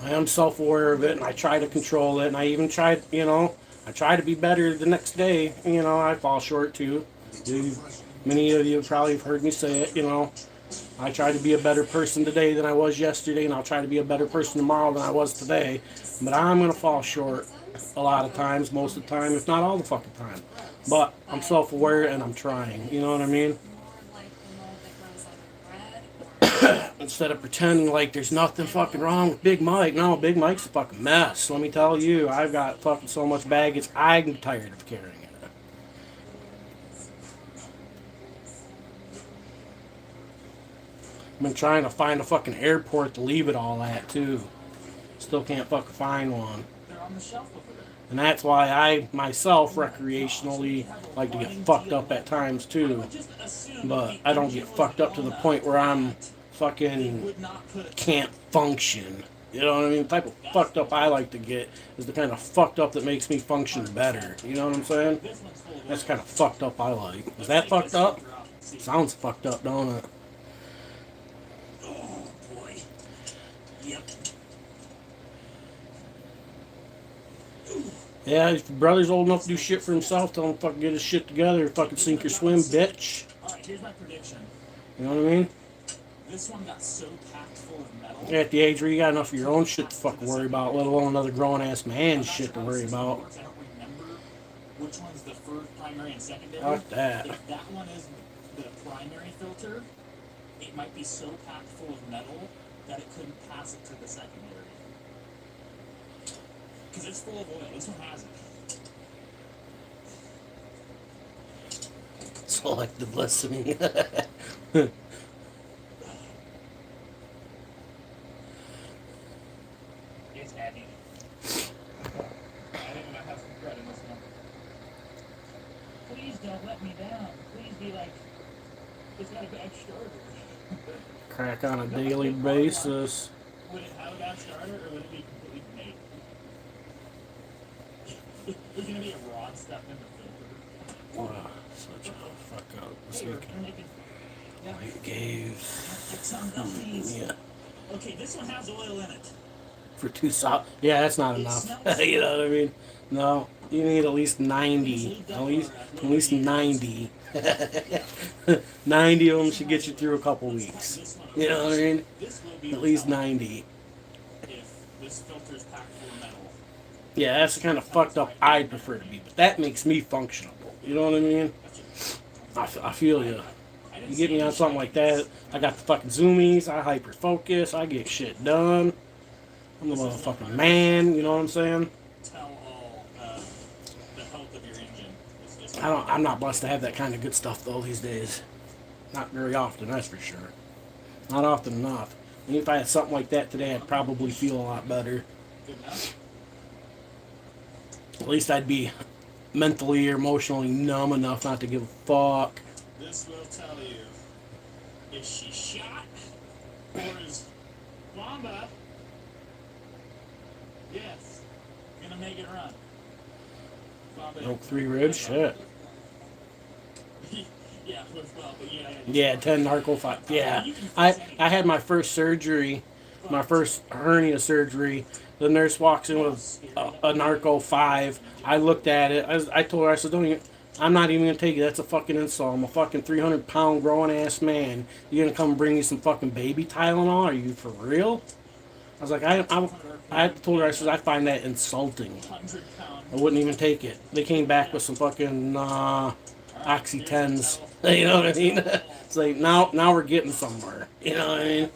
I am self-aware of it, and I try to control it, and I even try, I try to be better the next day. I fall short too. Many of you probably have heard me say it. I try to be a better person today than I was yesterday, and I'll try to be a better person tomorrow than I was today. But I'm going to fall short a lot of times, most of the time, if not all the fucking time. But I'm self-aware and I'm trying. You know what I mean? Instead of pretending like there's nothing fucking wrong with Big Mike. No, Big Mike's a fucking mess. Let me tell you, I've got fucking so much baggage, I'm tired of carrying it. I've been trying to find a fucking airport to leave it all at, too. Still can't fucking find one. They're on the shelf over there. And that's why I, myself, recreationally like to get fucked up at times, too. But I don't get fucked up to the point where I'm fucking can't function. You know what I mean? The type of fucked up I like to get is the kind of fucked up that makes me function better. You know what I'm saying? That's the kind of fucked up I like. Is that fucked up? Sounds fucked up, don't it? Oh boy. Yep. Yeah, if your brother's old enough to do shit for himself, tell him to fucking get his shit together, fucking sink or swim, bitch. Alright, here's my prediction. You know what I mean? This one got so packed full of metal. You're at the age where you got enough of your own shit to fucking worry about, let alone another grown-ass man's shit to worry about. I don't remember which one's the first, primary, and secondary. Fuck that. If that one is the primary filter, it might be so packed full of metal that it couldn't pass it to the secondary. Because it's full of oil. This one has it. Selective listening. It's heavy. I think I might have some credit in this one. Please don't let me down. Please be like, it's got a bad starter. Crack on a daily basis. Would it have a bad starter or would it be completely made? There's gonna be a rod stuck in the filter. Wow, such a fuck up. This Hey, we're weekend. making. Yeah. It gave. Fix on these. Yeah. Okay, this one has oil in it. For 2 solid. Yeah, that's not enough. You know what I mean? No, you need at least 90. At least 90. 90 of them should get you through a couple weeks. You know what I mean? At least 90. If this filter's packed full of metal. Yeah, that's the kind of fucked up I'd prefer to be. But that makes me functional. You know what I mean? I feel you. You get me on something like that, I got the fucking zoomies, I hyper focus, I get shit done. I'm a motherfucking man, you know what I'm saying? Tell all the health of your engine. I'm not blessed to have that kind of good stuff though these days. Not very often, that's for sure. Not often enough. And if I had something like that today, I'd probably feel a lot better. Good enough. At least I'd be mentally or emotionally numb enough not to give a fuck. This will tell you if she shot or is Wamba. Yes. Gonna make it run. Wamba. Broke 3 ribs, shit. Yeah, well, but yeah. Yeah, 10 narco 5. Yeah. I had my first surgery, my first hernia surgery. The nurse walks in with a narco 5. I looked at it. I told her, I said, I'm not even going to take it. That's a fucking insult. I'm a fucking 300-pound grown-ass man. You going to come and bring me some fucking baby Tylenol? Are you for real? I was like, I told her, I said, I find that insulting. I wouldn't even take it. They came back with some fucking Oxy 10s. You know what I mean? It's like, now we're getting somewhere. You know what I mean?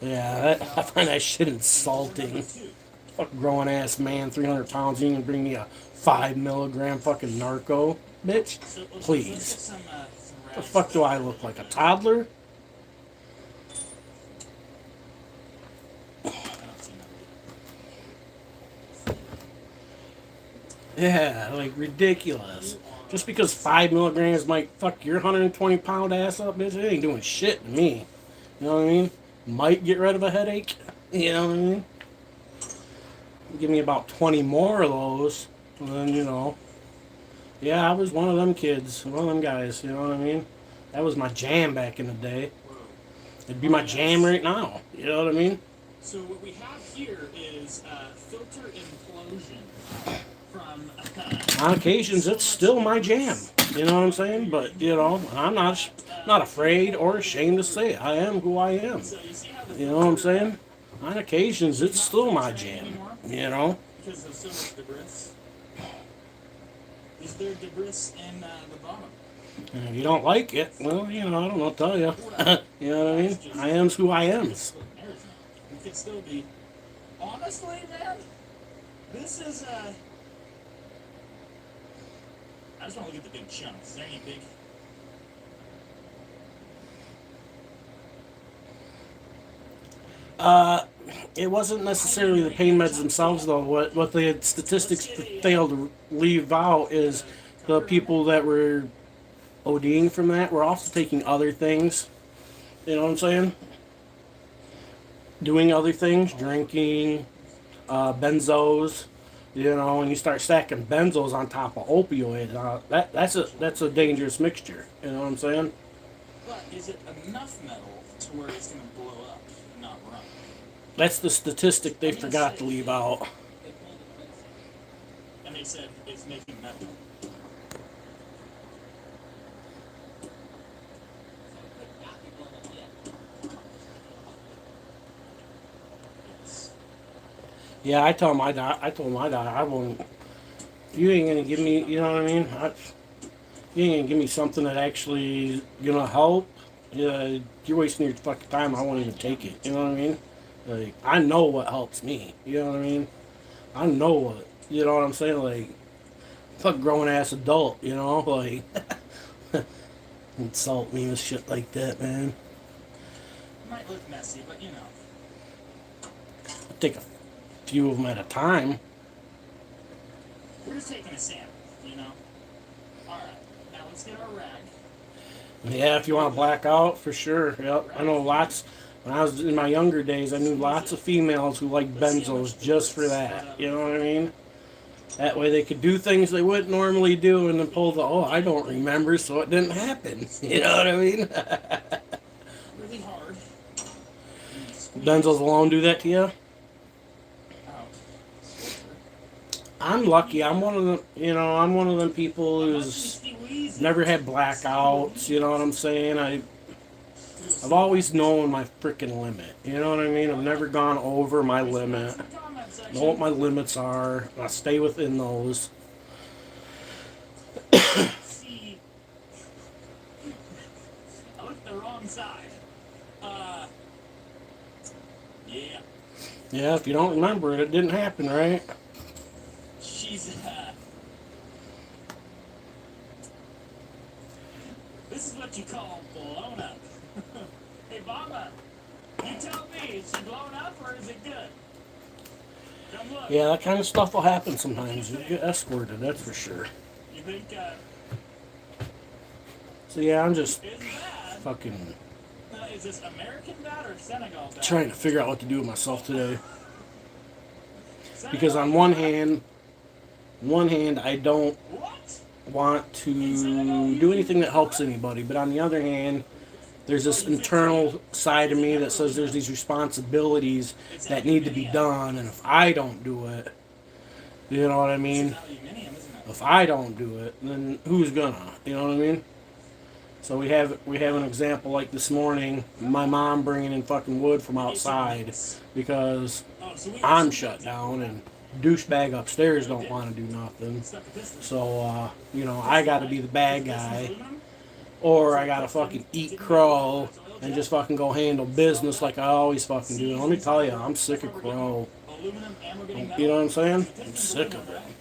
Yeah, I find that shit insulting. Fuck grown ass man, 300 pounds. You can bring me a 5 milligram fucking narco, bitch. So, let's Please. get some The rags. fuck do I look like, a toddler? I don't see none. Yeah, like ridiculous. Just because 5 milligrams might fuck your 120 pound ass up, bitch, it ain't doing shit to me. You know what I mean? Might get rid of a headache. You know what I mean? Give me about 20 more of those, and then, you know. Yeah, I was one of them kids, one of them guys, you know what I mean? That was my jam back in the day. It'd be my jam right now, you know what I mean? So what we have here is filter implosion from. On occasions, it's still my jam, you know what I'm saying? But, you know, I'm not afraid or ashamed to say it. I am who I am, So you see how the you know what I'm filter, saying? On occasions, it's still my jam, you know? because there's so much debris. Is there debris in the bottom? And if you don't like it, well, you know, I don't know what to tell you. You know what I mean? I am's who I am. We could still be. Honestly, man, this is I just want to look at the big chunks. Is there any big? It wasn't necessarily the pain meds themselves, though. What the statistics failed to leave out is the people that were ODing from that were also taking other things. You know what I'm saying? Doing other things, drinking, benzos. You know, when you start stacking benzos on top of opioids, that's a dangerous mixture. You know what I'm saying? But is it enough metal to where it's going to blow up and not run? That's the statistic they forgot to leave out. And they said it's making metal. Yeah, I told my doc, I won't. You ain't gonna give me, you know what I mean? You ain't gonna give me something that actually gonna help. Yeah, you're wasting your fucking time. I won't even take it. You know what I mean? Like, I know what helps me. You know what I mean? I know what. You know what I'm saying? Like, fuck grown ass adult. You know, like insult me with shit like that, man. It might look messy, but you know. I take a few of them at a time. We're just taking a sample, you know? Alright, now let's get our rag. Yeah, if you want to black out, for sure. Yep. I know lots. When I was in my younger days, I knew lots of females who liked benzos just for that. You know what I mean? That way they could do things they wouldn't normally do and then pull the, oh, I don't remember, so it didn't happen. You know what I mean? Really hard. Benzos alone do that to you? I'm lucky. I'm one of them, you know, I'm one of them people who's never had blackouts, you know what I'm saying? I've always known my freaking limit, you know what I mean? I've never gone over my limit. Know what my limits are. I stay within those. See, I looked the wrong side. Yeah. Yeah, if you don't remember it, it didn't happen, right? She's, this is what you call blown up. Hey, Mama, you tell me, is she blown up or is it good? Come look. Yeah, that kind of stuff will happen sometimes. You get escorted, that's for sure. You think, So yeah, I'm just is bad? fucking Is this American bad or Senegal bad? trying to figure out what to do with myself today. Senegal Because on one hand, I don't What? want to do anything that helps anybody, but on the other hand, there's this internal side of me that says there's these responsibilities that need to be done, and if I don't do it, you know what I mean? Aluminium, isn't it? If I don't do it, then who's gonna? You know what I mean? So we have an example like this morning, my mom bringing in fucking wood from outside because Oh, so we I'm shut down and douchebag upstairs don't want to do nothing. stuck with this. So, you know, I got to be the bad guy, or I got to fucking eat crow and just fucking go handle business like I always fucking do. And let me tell you, I'm sick of crow. Oh, aluminum and we're getting You know what I'm saying? Piston's I'm sick of aluminum, it. right?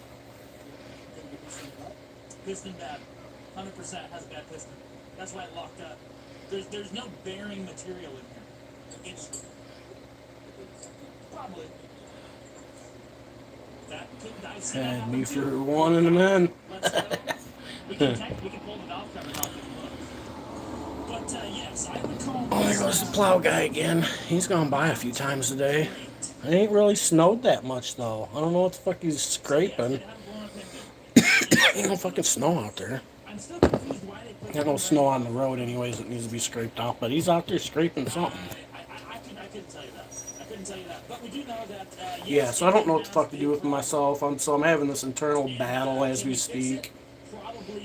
Piston bad. 100% has a bad piston. That's why it locked up. There's no bearing material in here. It's probably that could I see that Had happen me too. for one and a man. Let's go. We can pull the valve covers off if we look. But yes, I would call Oh, there goes the plow guy again. He's gone by a few times today. It ain't really snowed that much though. I don't know what the fuck he's scraping. Ain't no fucking snow out there. I'm still confused why they put Got no snow on the road anyways that needs to be scraped off, but he's out there scraping something. I couldn't tell you that. I couldn't tell you that. But we do know that Yeah, so I don't know what the fuck to do with myself. So I'm having this internal battle as we speak.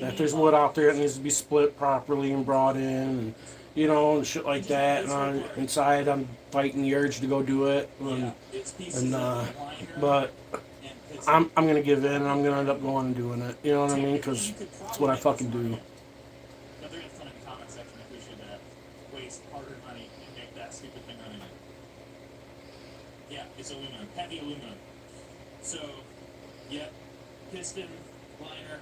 That there's wood out there that needs to be split properly and brought in, and you know, and shit like that. And inside, I'm fighting the urge to go do it, but I'm gonna give in, and I'm gonna end up going and doing it. You know what I mean? Because it's what I fucking do. But they're gonna put in the comment section if we should waste hard-earned money and make that stupid thing run in it. Yeah, it's aluminum, heavy aluminum. So, yeah, piston, liner.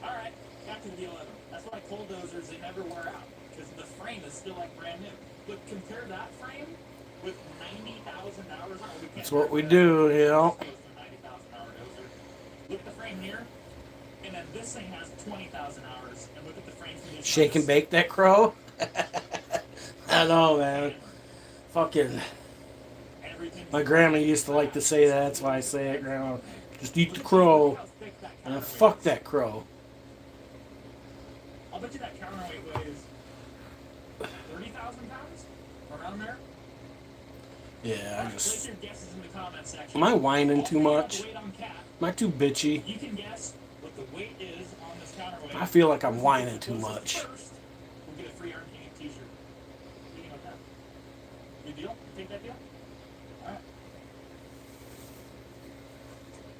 All right, back to the D11. That's why cold dozers, they never wear out because the frame is still like brand new. But compare that frame with 90,000 hours on it. That's what we do, you know. Look at the frame here, and then this thing has 20,000 hours, and look at the frame condition. Shake and bake that crow. I know, man. Fucking. My grandma used to like to say that. That's why I say it, Grandma. Just eat the crow, and fuck that crow. I'll bet you that counterweight weighs 30,000 pounds, around there. Yeah, I Place just. your guesses in the comment section. Am I whining too much? Weight on cat. Am I too bitchy? You can guess what the weight is on this counterweight. I feel like I'm whining too much. First, we'll get a free Arm King t-shirt. What do you think about that? Good deal? You take that deal? Alright.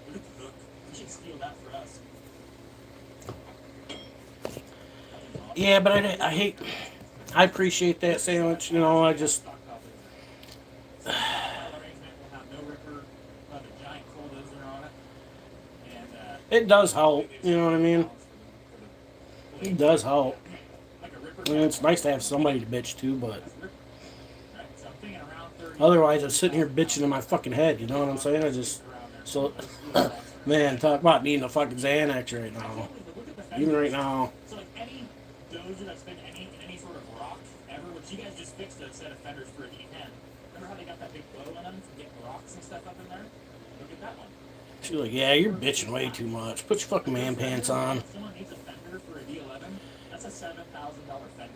Look at the hook. You should steal that for us. Yeah, but I hate. I appreciate that sandwich. You know, I just. It does help. You know what I mean? It does help. I mean, it's nice to have somebody to bitch to, but otherwise I'm sitting here bitching in my fucking head. You know what I'm saying? I just so man, talk about needing a fucking Xanax right now. Even right now. So like any dozer that's been any sort of rock ever, which you guys just fixed a set of fenders for a D10. Remember how they got that big blow in them to get rocks and stuff up in there? Look at that one. She's like, yeah, you're bitching way too much. Put your fucking man pants on. If someone needs a fender for a D11, that's a $7,000 fender.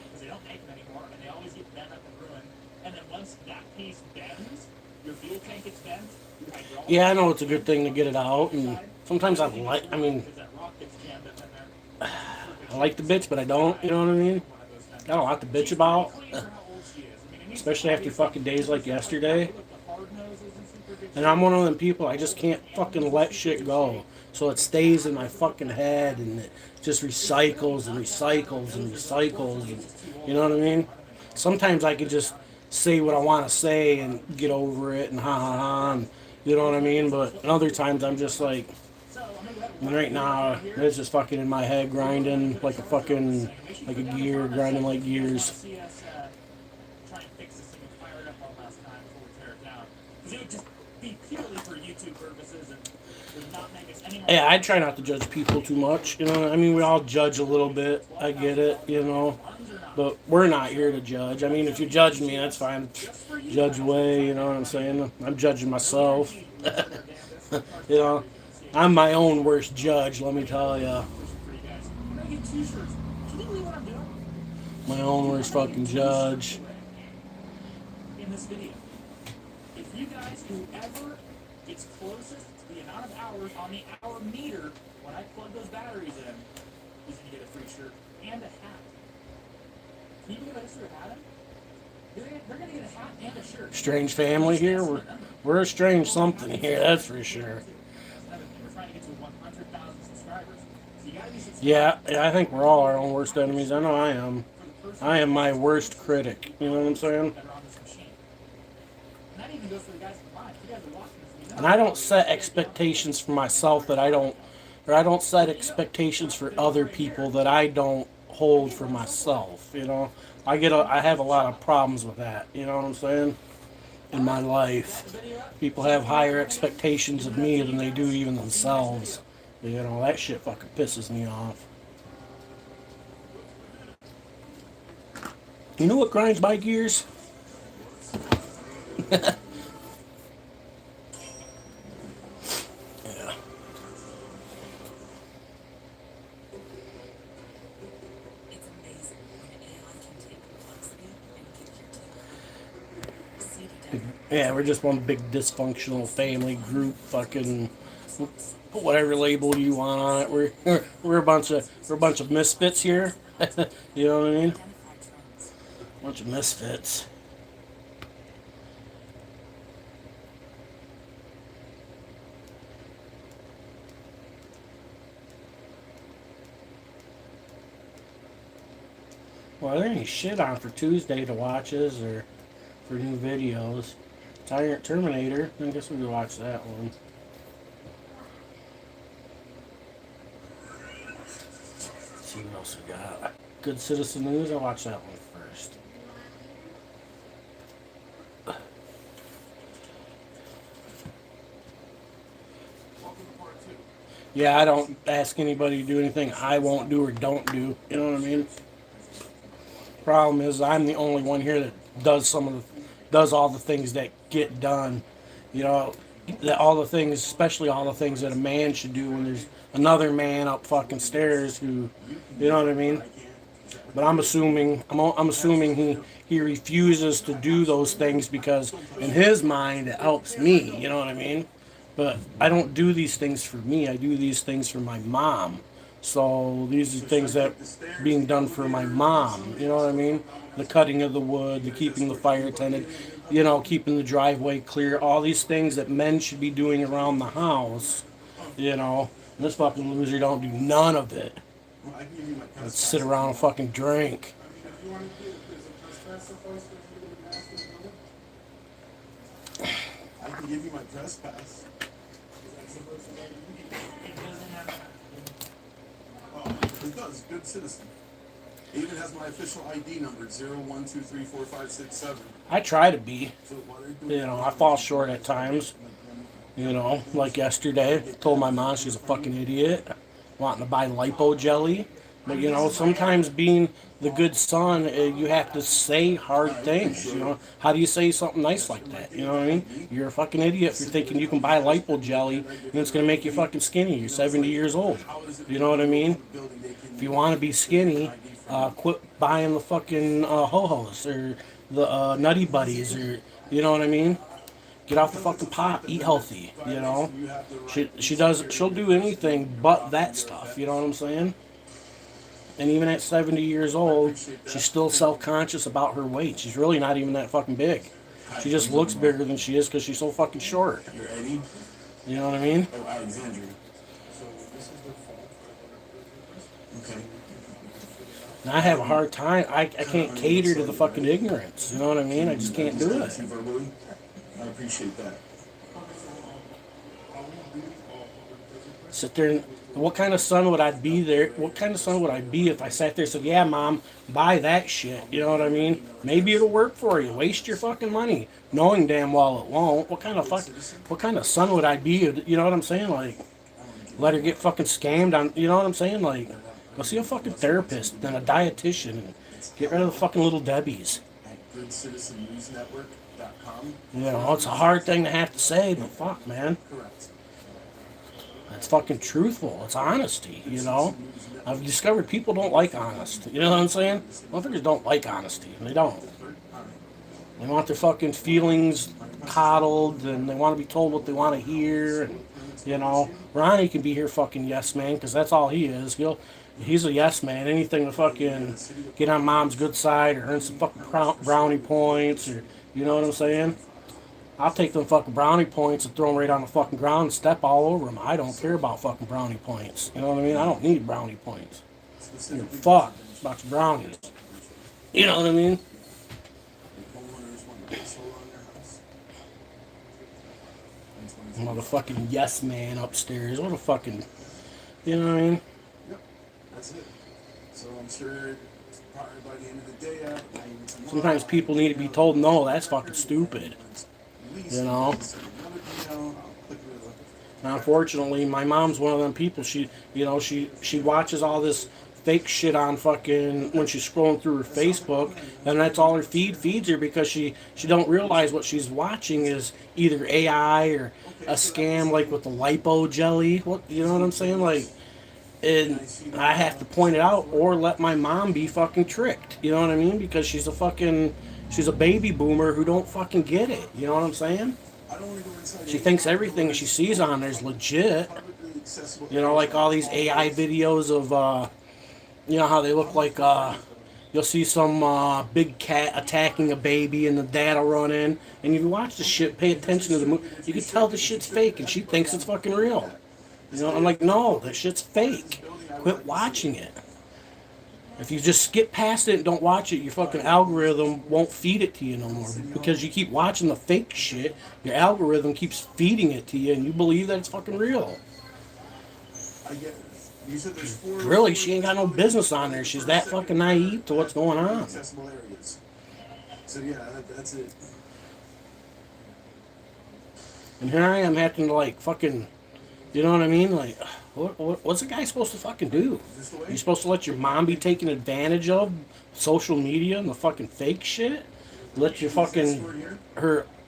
Because they don't make them anymore, and they always get bent up and ruined. And then once that piece bends, your fuel tank gets bent. Yeah, I know it's a good thing to get it out, and sometimes I mean, I like the bitch, but I don't, you know what I mean? Got a lot to bitch about, especially after fucking days like yesterday. And I'm one of them people, I just can't fucking let shit go. So it stays in my fucking head, and it just recycles and recycles and recycles, and, you know what I mean? Sometimes I could just say what I want to say and get over it and ha ha ha, and, you know what I mean? But other times I'm just like, right now, it's just fucking in my head grinding like a fucking, like a gear, grinding like gears. Yeah, I try not to judge people too much, you know. I mean, we all judge a little bit. I get it, you know. But we're not here to judge. I mean, if you judge me, that's fine. Judge away, you know what I'm saying? I'm judging myself. You know, I'm my own worst judge, let me tell you. My own worst fucking judge. In this video, if you guys, whoever gets closest to the amount of hours on the hour meter when I plug those batteries in, is going to get a free shirt and a hat. Can you believe I just threw a hat in? They're going to get a hat and a shirt. Strange family here. We're a strange something here, that's for sure. We're trying to get to 100,000 subscribers. So you got to be subscribed. Yeah, I think we're all our own worst enemies. I know I am. I am my worst critic. You know what I'm saying? That are on this machine. Not even goes for the guys from mine. If you guys are watching this, you know. And I don't set expectations for myself that I don't set expectations for other people that I don't hold for myself. You know, I have a lot of problems with that. You know what I'm saying? In my life, people have higher expectations of me than they do even themselves. You know, that shit fucking pisses me off. You know what grinds my gears? Yeah. It's amazing when AI can take complexity and get here to CD Yeah, we're just one big dysfunctional family group. Fucking put whatever label you want on it. We're a bunch of misfits here. You know what I mean? identified trends. Bunch of misfits. Well, there ain't shit on for Tuesday to watches or for new videos. Tyrant Terminator. I guess we could watch that one. Let's see what else we got. Good Citizen News. I'll watch that one first. Yeah, I don't ask anybody to do anything I won't do or don't do. You know what I mean? Problem is, I'm the only one here that does all the things that get done. You know, that all the things, especially all the things that a man should do when there's another man up fucking stairs who, you know what I mean? But I'm assuming he refuses to do those things because in his mind it helps me. You know what I mean? But I don't do these things for me. I do these things for my mom. So these are things that being done for my mom. You know what I mean? The cutting of the wood, the keeping the fire tended, you know, keeping the driveway clear. All these things that men should be doing around the house. You know, and this fucking loser don't do none of it. Let's sit around and fucking drink. I can give you my press pass. Oh, it does. Good Citizen. It even has my official ID number, 01234567. I try to be. So what are you doing? You know, I fall short at times. You know, like yesterday, told my mom she's a fucking idiot, wanting to buy lipo jelly. But you know, sometimes being the good son, you have to say hard things. You know, how do you say something nice like that? You know what I mean? You're a fucking idiot if you're thinking you can buy lipo jelly and it's gonna make you fucking skinny. You're 70 years old. You know what I mean? If you want to be skinny, quit buying the fucking ho-hos or the nutty buddies, or you know what I mean? Get off the fucking pot, eat healthy, you know? She'll do anything but that stuff, you know what I'm saying? And even at 70 years old, she's still self-conscious about her weight. She's really not even that fucking big. She just looks bigger than she is because she's so fucking short. You're Eddie? You know what I mean? Oh, Alexandria. Okay. And I have a hard time. I can't cater to the fucking ignorance. You know what I mean? I just can't do it. Verbally? I appreciate that. Sit there and what kind of son would I be there? What kind of son would I be if I sat there and said, "Yeah, mom, buy that shit." You know what I mean? Maybe it'll work for you. Waste your fucking money, knowing damn well it won't. What kind of son would I be? You know what I'm saying? Like, let her get fucking scammed on. You know what I'm saying? Like, go see a fucking therapist, then a dietitian, and get rid of the fucking little Debbies. At goodcitizennewsnetwork.com. You know, it's a hard thing to have to say, but fuck, man. Correct. It's fucking truthful. It's honesty, you know? I've discovered people don't like honesty. You know what I'm saying? Motherfuckers don't like honesty. They don't. They want their fucking feelings coddled, and they want to be told what they want to hear. And, you know, Ronnie can be here fucking yes man, because that's all he is. He's a yes man. Anything to fucking get on mom's good side or earn some fucking brownie points, or, you know what I'm saying? I'll take them fucking brownie points and throw them right on the fucking ground and step all over them. I don't care about fucking brownie points. You know what I mean? I don't need brownie points. You're fuck about your brownies. You know what I mean? Motherfucking yes man upstairs. What a fucking, you know what I mean? Yep, that's it. So I'm sure probably by the end of the day, maybe tomorrow, Sometimes people need to be told, no, that's fucking stupid. You know? Now, unfortunately, my mom's one of them people. She watches all this fake shit on fucking when she's scrolling through her Facebook, and that's all her feeds her because she don't realize what she's watching is either AI or a scam like with the lipo jelly. What, you know what I'm saying? Like, and I have to point it out or let my mom be fucking tricked. You know what I mean? Because she's a baby boomer who don't fucking get it. You know what I'm saying? She thinks everything she sees on there is legit. You know, like all these AI videos of, you know how they look like, you'll see some big cat attacking a baby and the dad will run in. And if you watch the shit, pay attention to the movie, you can tell the shit's fake and she thinks it's fucking real. You know, I'm like, no, that shit's fake. Quit watching it. If you just skip past it and don't watch it, your fucking algorithm won't feed it to you no more. Because you keep watching the fake shit, your algorithm keeps feeding it to you and you believe that it's fucking real. Really, she ain't got no business on there. She's that fucking naive to what's going on. So yeah, that's it. And here I am having to like fucking, you know what I mean? Like, what's a guy supposed to fucking do? You supposed to let your mom be taken advantage of social media and the fucking fake shit? Let your fucking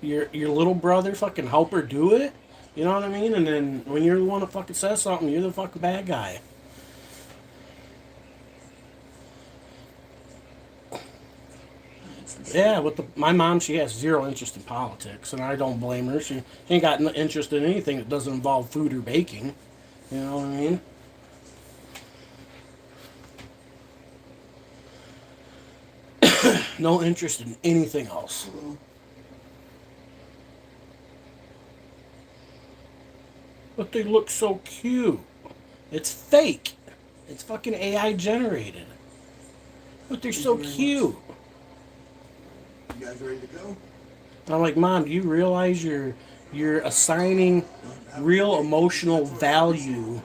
your little brother fucking help her do it? You know what I mean? And then when you're the one that fucking says something, you're the fucking bad guy. Yeah, with my mom, she has zero interest in politics, and I don't blame her. She ain't got no interest in anything that doesn't involve food or baking. You know what I mean? No interest in anything else. But they look so cute. It's fake. It's fucking AI generated. But they're so cute. You guys ready to go? I'm like, Mom, do you realize you're assigning real emotional value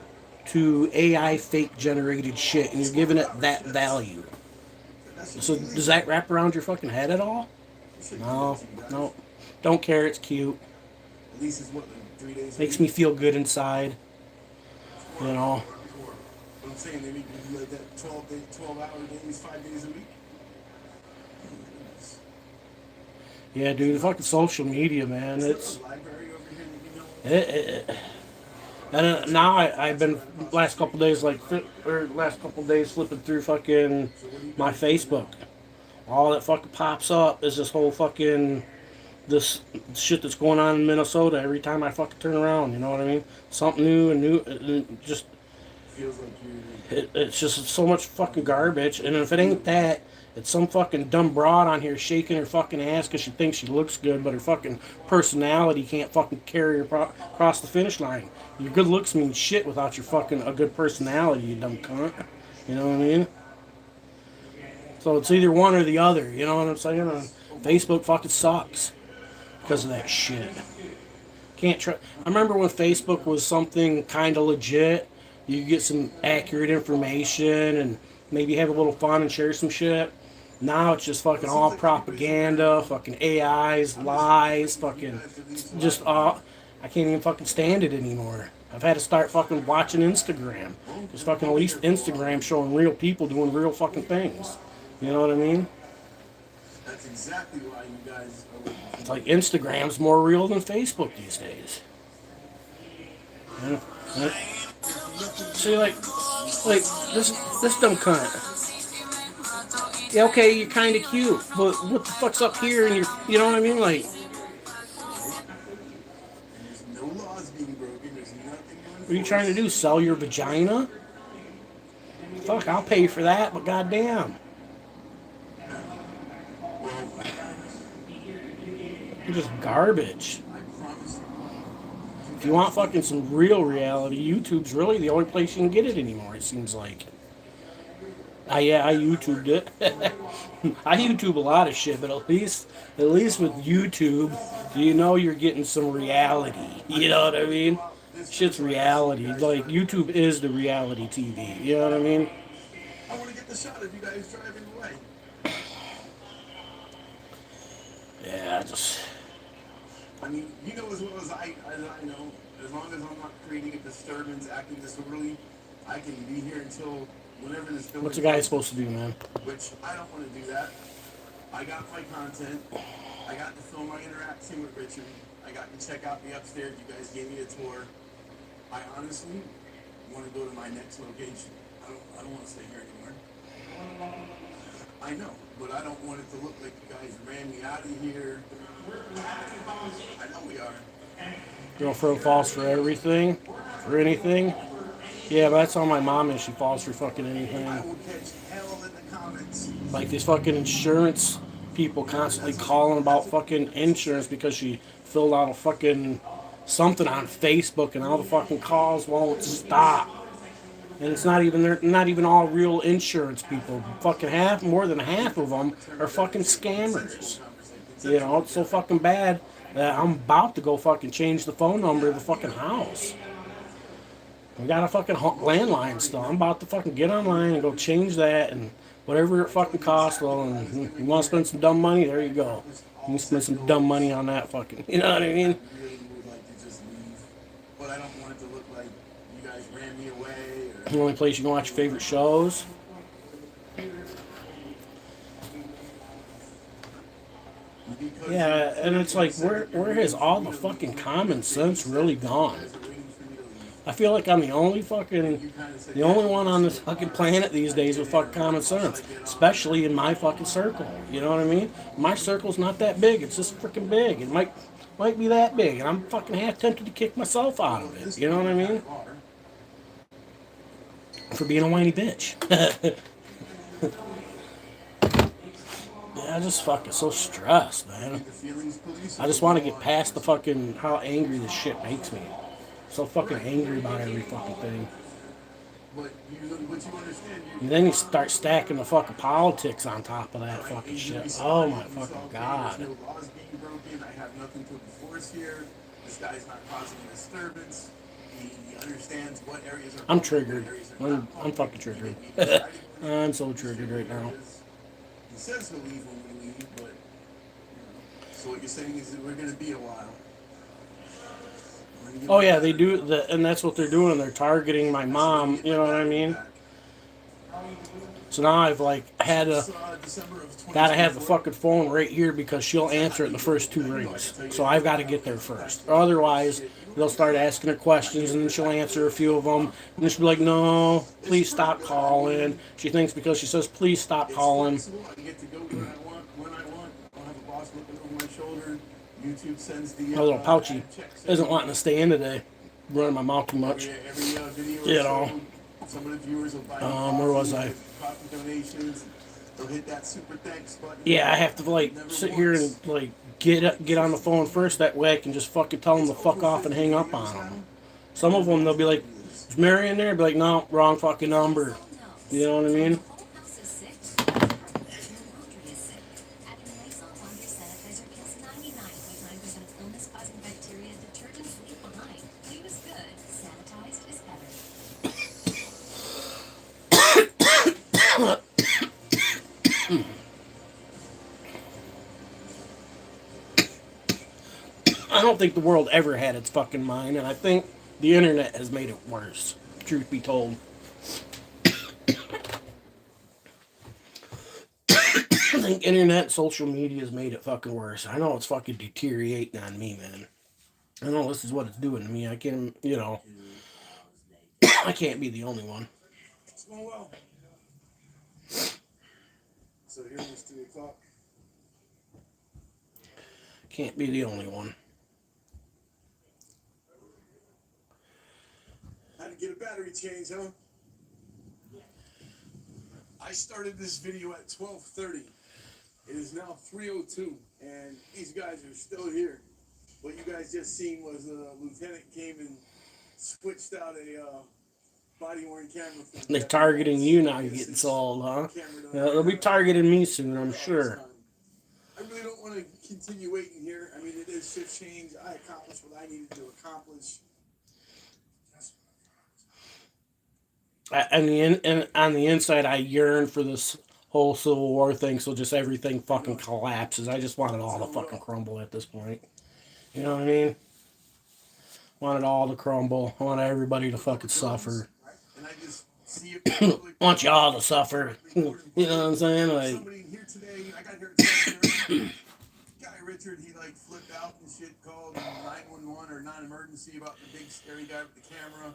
to AI fake generated shit, and you're giving it that value? So does that wrap around your fucking head at all? No, don't care. It's cute. At least it's what, like 3 days. Makes me feel good inside. You know. I'm saying they make you do like that 12-hour days, 5 days a week. Yeah, dude, the fucking social media, man. It's and now I've been last couple days flipping through fucking my Facebook. All that fucking pops up is this whole fucking this shit that's going on in Minnesota every time I fucking turn around. You know what I mean? Something new and just Feels like it's just so much fucking garbage. And if it ain't that, it's some fucking dumb broad on here shaking her fucking ass because she thinks she looks good, but her fucking personality can't fucking carry her across the finish line. Your good looks mean shit without your fucking a good personality, you dumb cunt. You know what I mean? So it's either one or the other. You know what I'm saying? Facebook fucking sucks because of that shit. Can't try. I remember when Facebook was something kind of legit. You could get some accurate information and maybe have a little fun and share some shit. Now it's just fucking all propaganda, fucking AIs, lies, fucking just all. I can't even fucking stand it anymore. I've had to start fucking watching Instagram. Just fucking at least Instagram showing real people doing real fucking things. You know what I mean? that's exactly why you guys are with It's like Instagram's more real than Facebook these days. Yeah. See, like this dumb cunt. Yeah, okay, you're kind of cute, but what the fuck's up here? And you know what I mean? Like, there's no laws being broken, there's nothing what are you trying to do? Sell your vagina? Fuck, I'll pay for that, but goddamn. You're just garbage. If you want fucking some real reality, YouTube's really the only place you can get it anymore, it seems like. I YouTubed it. I YouTube a lot of shit, but at least with YouTube, you know you're getting some reality. You know what I mean? Shit's reality. Like YouTube is the reality TV. You know what I mean? I want to get the shot of you guys driving away. Yeah, I just. I mean, you know as well as I know, as long as I'm not creating a disturbance, acting disorderly, I can be here until whenever this building. What's a guy supposed to do, man? Which I don't want to do that. I got my content. I got to film my interaction with Richard. I got to check out the upstairs. You guys gave me a tour. I honestly want to go to my next location. I don't want to stay here anymore. I know, but I don't want it to look like you guys ran me out of here. I know we are. Girlfriend falls for everything, for anything. Yeah, but that's how my mom is. She falls for fucking I anything. will catch hell in the comments. Like these fucking insurance people constantly calling about fucking insurance because she filled out a fucking something on Facebook and all the fucking calls won't stop. And it's not even they're not even all real insurance people. Fucking more than half of them are fucking scammers. You know, it's so fucking bad that I'm about to go fucking change the phone number of the fucking house. We got a fucking landline still. I'm about to fucking get online and go change that and whatever it fucking costs. Well, and you want to spend some dumb money? There you go. You can spend some dumb money on that fucking. You know what I mean? I really would like to just leave, but I don't want it to look like you guys ran me away. Or The only place you can watch your favorite shows. Yeah, and it's like, where has all the fucking common sense really gone? I feel like I'm the only one on this fucking planet these days with fucking common sense, especially in my fucking circle. You know what I mean? My circle's not that big; it's just freaking big. It might be that big, and I'm fucking half tempted to kick myself out of it. You know what I mean? For being a whiny bitch. Yeah, I just fucking so stressed, man. I just want to get past the fucking how angry this shit makes me. So fucking angry about every fucking thing. And then you start stacking the fucking politics on top of that fucking shit. Oh my fucking god. There's no laws being broken. I have nothing to enforce here. This guy's not causing a disturbance. He understands what areas are. I'm triggered. I'm fucking triggered. I'm so triggered right now. He says he'll leave when we leave, but so what you're saying is that we're gonna be a while. Oh yeah, they do, and that's what they're doing. They're targeting my mom. You know what I mean? So now I've like had to, gotta have the fucking phone right here because she'll answer it in the first 2 rings. So I've got to get there first. Otherwise, they'll start asking her questions and then she'll answer a few of them. And then she'll be like, "No, please stop calling." She thinks because she says, "Please stop calling." I get to go where I want, when I want. I don't have a boss looking over my shoulder. YouTube sends the. My little pouchy isn't wanting to stay in today. Running my mouth too much. Every video You know. some of the viewers will buy Where was I? coffee donations. They'll hit that super thanks button. Yeah, I have to like sit here and like get on the phone first. That way I can just fucking tell them to fuck off and hang up on them. Some of them they'll be like, "Is Mary in there?" I'll be like, "No, wrong fucking number." You know what I mean? I don't think the world ever had its fucking mind, and I think the internet has made it worse, truth be told. I think internet, social media has made it fucking worse. I know it's fucking deteriorating on me, man. I know this is what it's doing to me. I can't, you know, I can't be the only one. It's going well. So here it's 2 o'clock. Can't be the only one. Had to get a battery change, huh? I started this video at 12:30. It is now 3:02, and these guys are still here. What you guys just seen was a lieutenant came and switched out a body-worn camera. They're targeting you now. You're getting sold, huh? Yeah, they'll be targeting me soon, I'm sure. I really don't want to continue waiting here. I mean, it is shift change. I accomplished what I needed to accomplish. And on the inside, I yearn for this whole Civil War thing, so just everything fucking collapses. I just want it all to fucking crumble at this point. You know what I mean? Want it all to crumble. I want everybody to fucking suffer. And I just see it. Want y'all to suffer. You know what I'm saying? Like, somebody here today, I got here at 7:30. Guy Richard, he like flipped out and shit, called 911 or non-emergency about the big scary guy with the camera.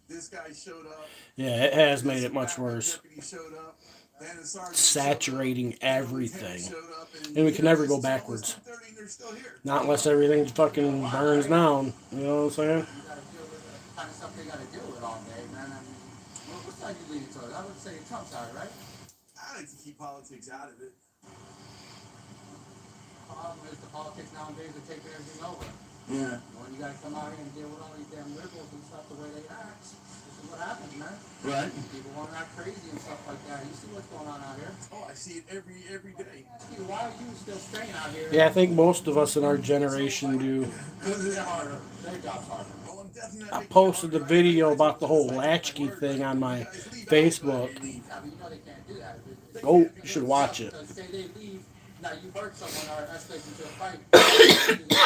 This guy showed up. yeah, it has made it much worse. Deputy showed up. Then the sergeant Saturating showed up. everything. Showed up, And we can never go it's almost backwards. 2:30 and they're still here. Not unless everything fucking burns down. You know what I'm saying? You gotta deal with the kind of stuff they gotta deal with all day, man. I mean, what side you leaning towards? I would say Trump's side, right? I like to keep politics out of it. Problem is the politics nowadays are taking everything over. Yeah. When you gotta come out here and deal with all these damn liberals and stuff, the way they act, this is what happens, man. Right. People want to act crazy and stuff like that. You see what's going on out here? Oh, I see it every day. Why are you still staying out here? Yeah, I think most of us in our generation do. Because they're harder. Their job's harder. Well, I'm definitely I posted the video about the whole latchkey thing on my Facebook. I mean, you know they can't do that. Oh, you should watch it. Because say they leave, now you hurt someone or escalate into a fight.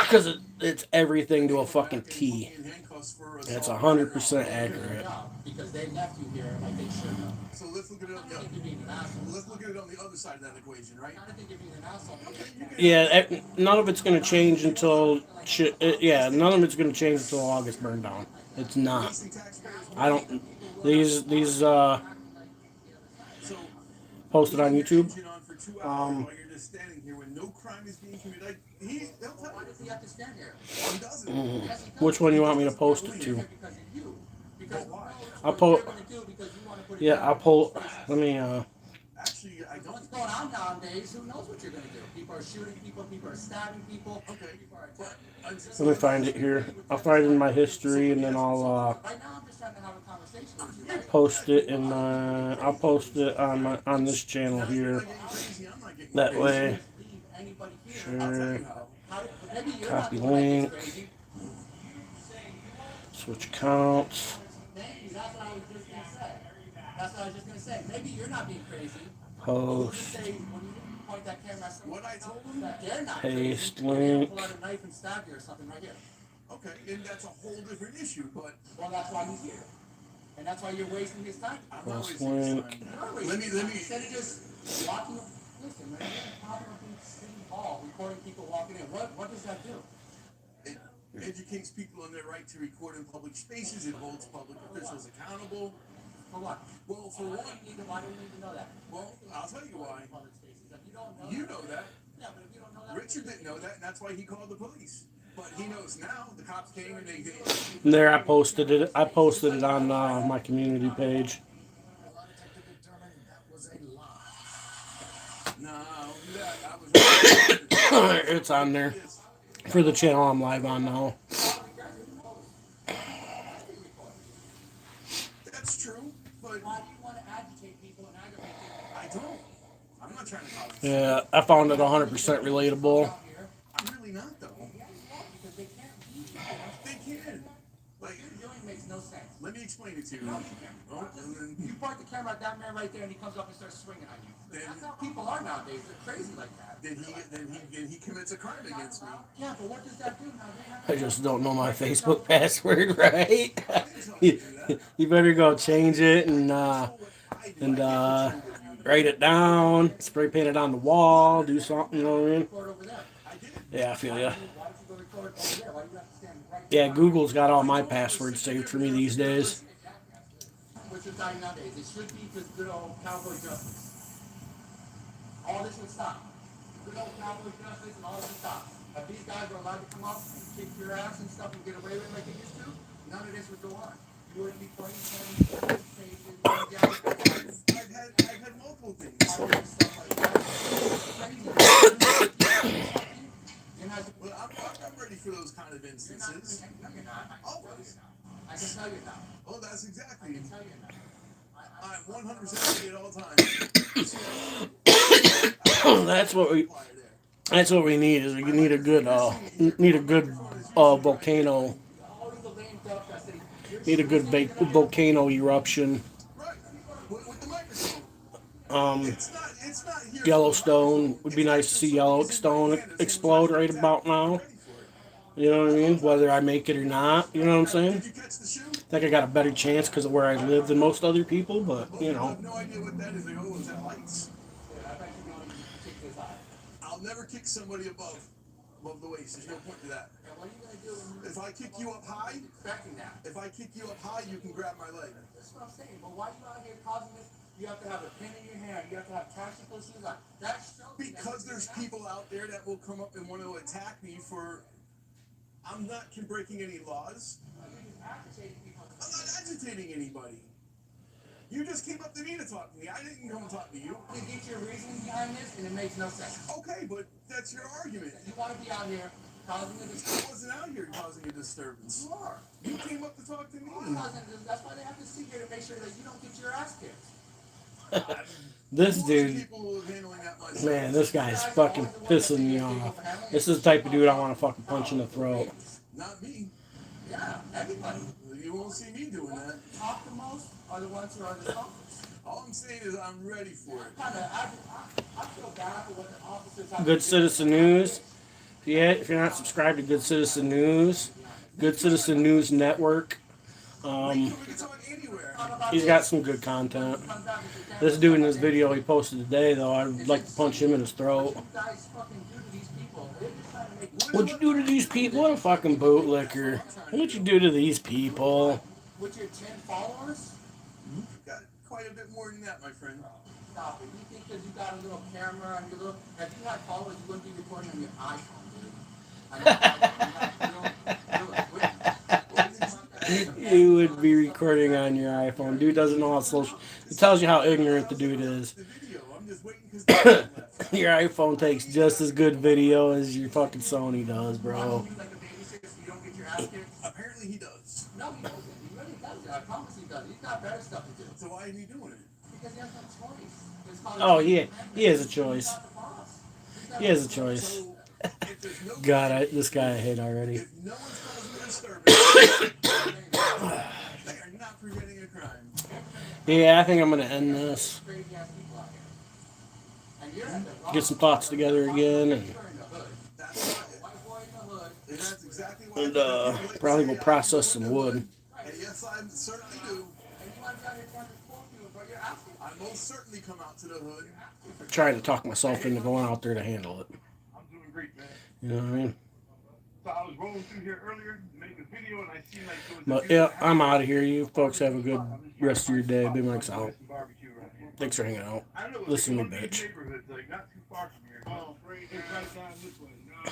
Because it's everything to a fucking T. That's 100% accurate. Because they left you here like they should have. So let's look at it on the I think you're being an asshole. let's look at it on the other side of that equation, right? I think you're being an asshole. Yeah, none of it's going to change until shit. Yeah, none of it's going to change until August burn down. It's not. I don't. These So posted on YouTube. for 2 hours while you're just standing here when no crime is being committed. Like they'll tell Why you does he have to stand here? he doesn't. Which one you want me to post it to? Because of you. Because I'll post. you're gonna do because you want to put it Yeah, down. I'll post. Let me. Actually, I don't. What's going on nowadays? Who knows what you're gonna do? People are shooting people. People are stabbing people. Okay. People are But Let me find it here. I'll find it in my history, and then I'll Right now, I'm just trying to have a conversation with you. Right? post it in. I'll post it on this channel here. That way, Leave anybody here. sure. Maybe you're Copy not doing link. this crazy. Switch accounts. Thank you. That's what I was just gonna say. That's what I was just gonna say. Maybe you're not being crazy. Post. Say when you point that camera at someone, What I told them? that they're not Paste crazy. They're gonna link. pull out a knife and stab you or something right here. Okay, and that's a whole different issue. But Well, that's why he's here, and that's why you're wasting his time. I'm not Post wasting his link. time. You're not Let wasting me. his Let time. me. Instead of just walking. Listen, man, you're popping up in City Hall, recording people walking in. What does that do? It educates people on their right to record in public spaces. It holds public officials accountable. For what? Well, for Why one, do you need to, why do you need to know that? well, I'll tell you why. Public spaces. If you don't know You that, know that. yeah, but if you don't know that, Richard didn't know that, and that's why he called the police. But he knows now. The cops came and they. There, I posted it. I posted it on my community page. No, I don't do that. I was. It's on there for the channel I'm live on now. That's true, but why do you want to agitate people and aggravate people? I don't. I'm not trying to cause. Yeah, I found it 100% relatable. Out here, I'm really not though. because they can't leave you. They can. Like, What you're doing makes no sense. let me explain it to you. No, you can't. Oh, and then You point the camera at that man right there, and he comes up and starts swinging on you. That's how people are nowadays. They're crazy like that. then he commits a crime against me. Yeah, but what does that do now? They have I just don't know my Facebook password right. You better go change it and write it down, spray paint it on the wall, do something. You know what I mean? record over there. Yeah, I feel ya. Why don't you go record over there? Why do you have to stand right Yeah, Google's got all my passwords saved for me these days. What's your time nowadays? It should be this good old cowboy justice. All this would stop. Good old cowboy justice and all this would stop. If these guys were allowed to come up and kick your ass and stuff and get away with it like they used to, none of this would go on. You wouldn't be playing cases, I've had multiple things. stuff like that. Crazy. You're not, Well, I'm ready for those kind of instances. you're not. Always. I can tell you now. Oh, that's I exactly. can tell you now. I'm 100% ready at all times. That's what we. That's what we need. Is we need a good volcano. Always the lame duck that say, you're Need a good volcano eruption. Right. With the microphone. Um, It's not here. Yellowstone would be nice to see Yellowstone explode right about now. You know what I mean? Whether I make it or not, you know what I'm saying? Did you catch the shoe? I think I got a better chance because of where I live than most other people, but you I know. have no idea what that is. They go, oh, is that lights? Yeah, I bet you know you kick this eye. I'll never kick somebody above the waist. There's no point to that. And what are you gonna do when you If I kick you up high, expecting that? if I kick you up high, you can grab my leg. That's what I'm saying. But why are you out here causing this? You have to have a pin in your hair. You have to have tactical shoes on. That shows you Because that there's people out there that will come up and want to attack me for. I'm not breaking any laws. you're just agitating people. I'm not agitating anybody. You just came up to me to talk to me. I didn't come talk to you. You get your reasoning behind this, and it makes no sense. Okay, but that's your argument. You want to be out here causing a I disturbance. wasn't out here causing a disturbance. You are. You came up to talk to me. That's why they have to sit here to make sure that you don't get your ass kicked. This More dude, people handling that myself. man, this guy's fucking pissing me off. This is the type of dude I want to fucking punch in the throat. Not me. Yeah, everybody. You won't see me doing that. Talk the most are the ones who are the toughest. All I'm saying is I'm ready for it. I feel bad for what the officers have Good to do. Citizen News. If you're not subscribed to Good Citizen News, Good Citizen News Network. We can talk anywhere. He's got some good content. This dude in this video he posted today, though, I'd like to punch him in his throat. You guys fucking do to these people. They're just trying to make What'd you do to these people? What a fucking bootlicker. What'd you do to these people? with your 10 followers. Got quite a bit more than that, my friend. Stop it. You think because you got a little camera and your little, if you had followers, you wouldn't be recording on your iPhone, dude. You would be recording on your iPhone. Dude doesn't know how social. It tells you how ignorant the dude is. The video. I'm just waiting because the left. Your iPhone takes just as good video as your fucking Sony does, bro. Like a babysitter so you don't get your ass kicked. Apparently he does. No, he doesn't. He really doesn't. I promise he doesn't. He's got better stuff to do. So why is he doing it? Because he has no choice. It's called Oh, he has a choice. He's not the boss. He's not He has a the choice. So if there's no God, this guy I hate already. if no one's causing a disturbance, they are not preventing a crime. Yeah, I think I'm gonna end this. crazy ass people out here. And you're in the Get some thoughts together again, and You're in the hood. That's why, White boy in the hood. and that's exactly why. probably go process some wood. And yes, I certainly do. And you want to be out here trying to support people, but you're asking. I most certainly come out to the hood. Trying to talk myself into going out there to handle it. I'm doing great, man. You know what I mean? So I was rolling through here earlier to make a video, and I seen like there was a But dude yeah, that had I'm out of here. You folks have a good rest of your day. Big Mike's out. some barbecue right here. Thanks for hanging out. I don't know, it was Listen like to one me, of these bitch. neighborhoods, like not too far from here. Oh, right down this way. No.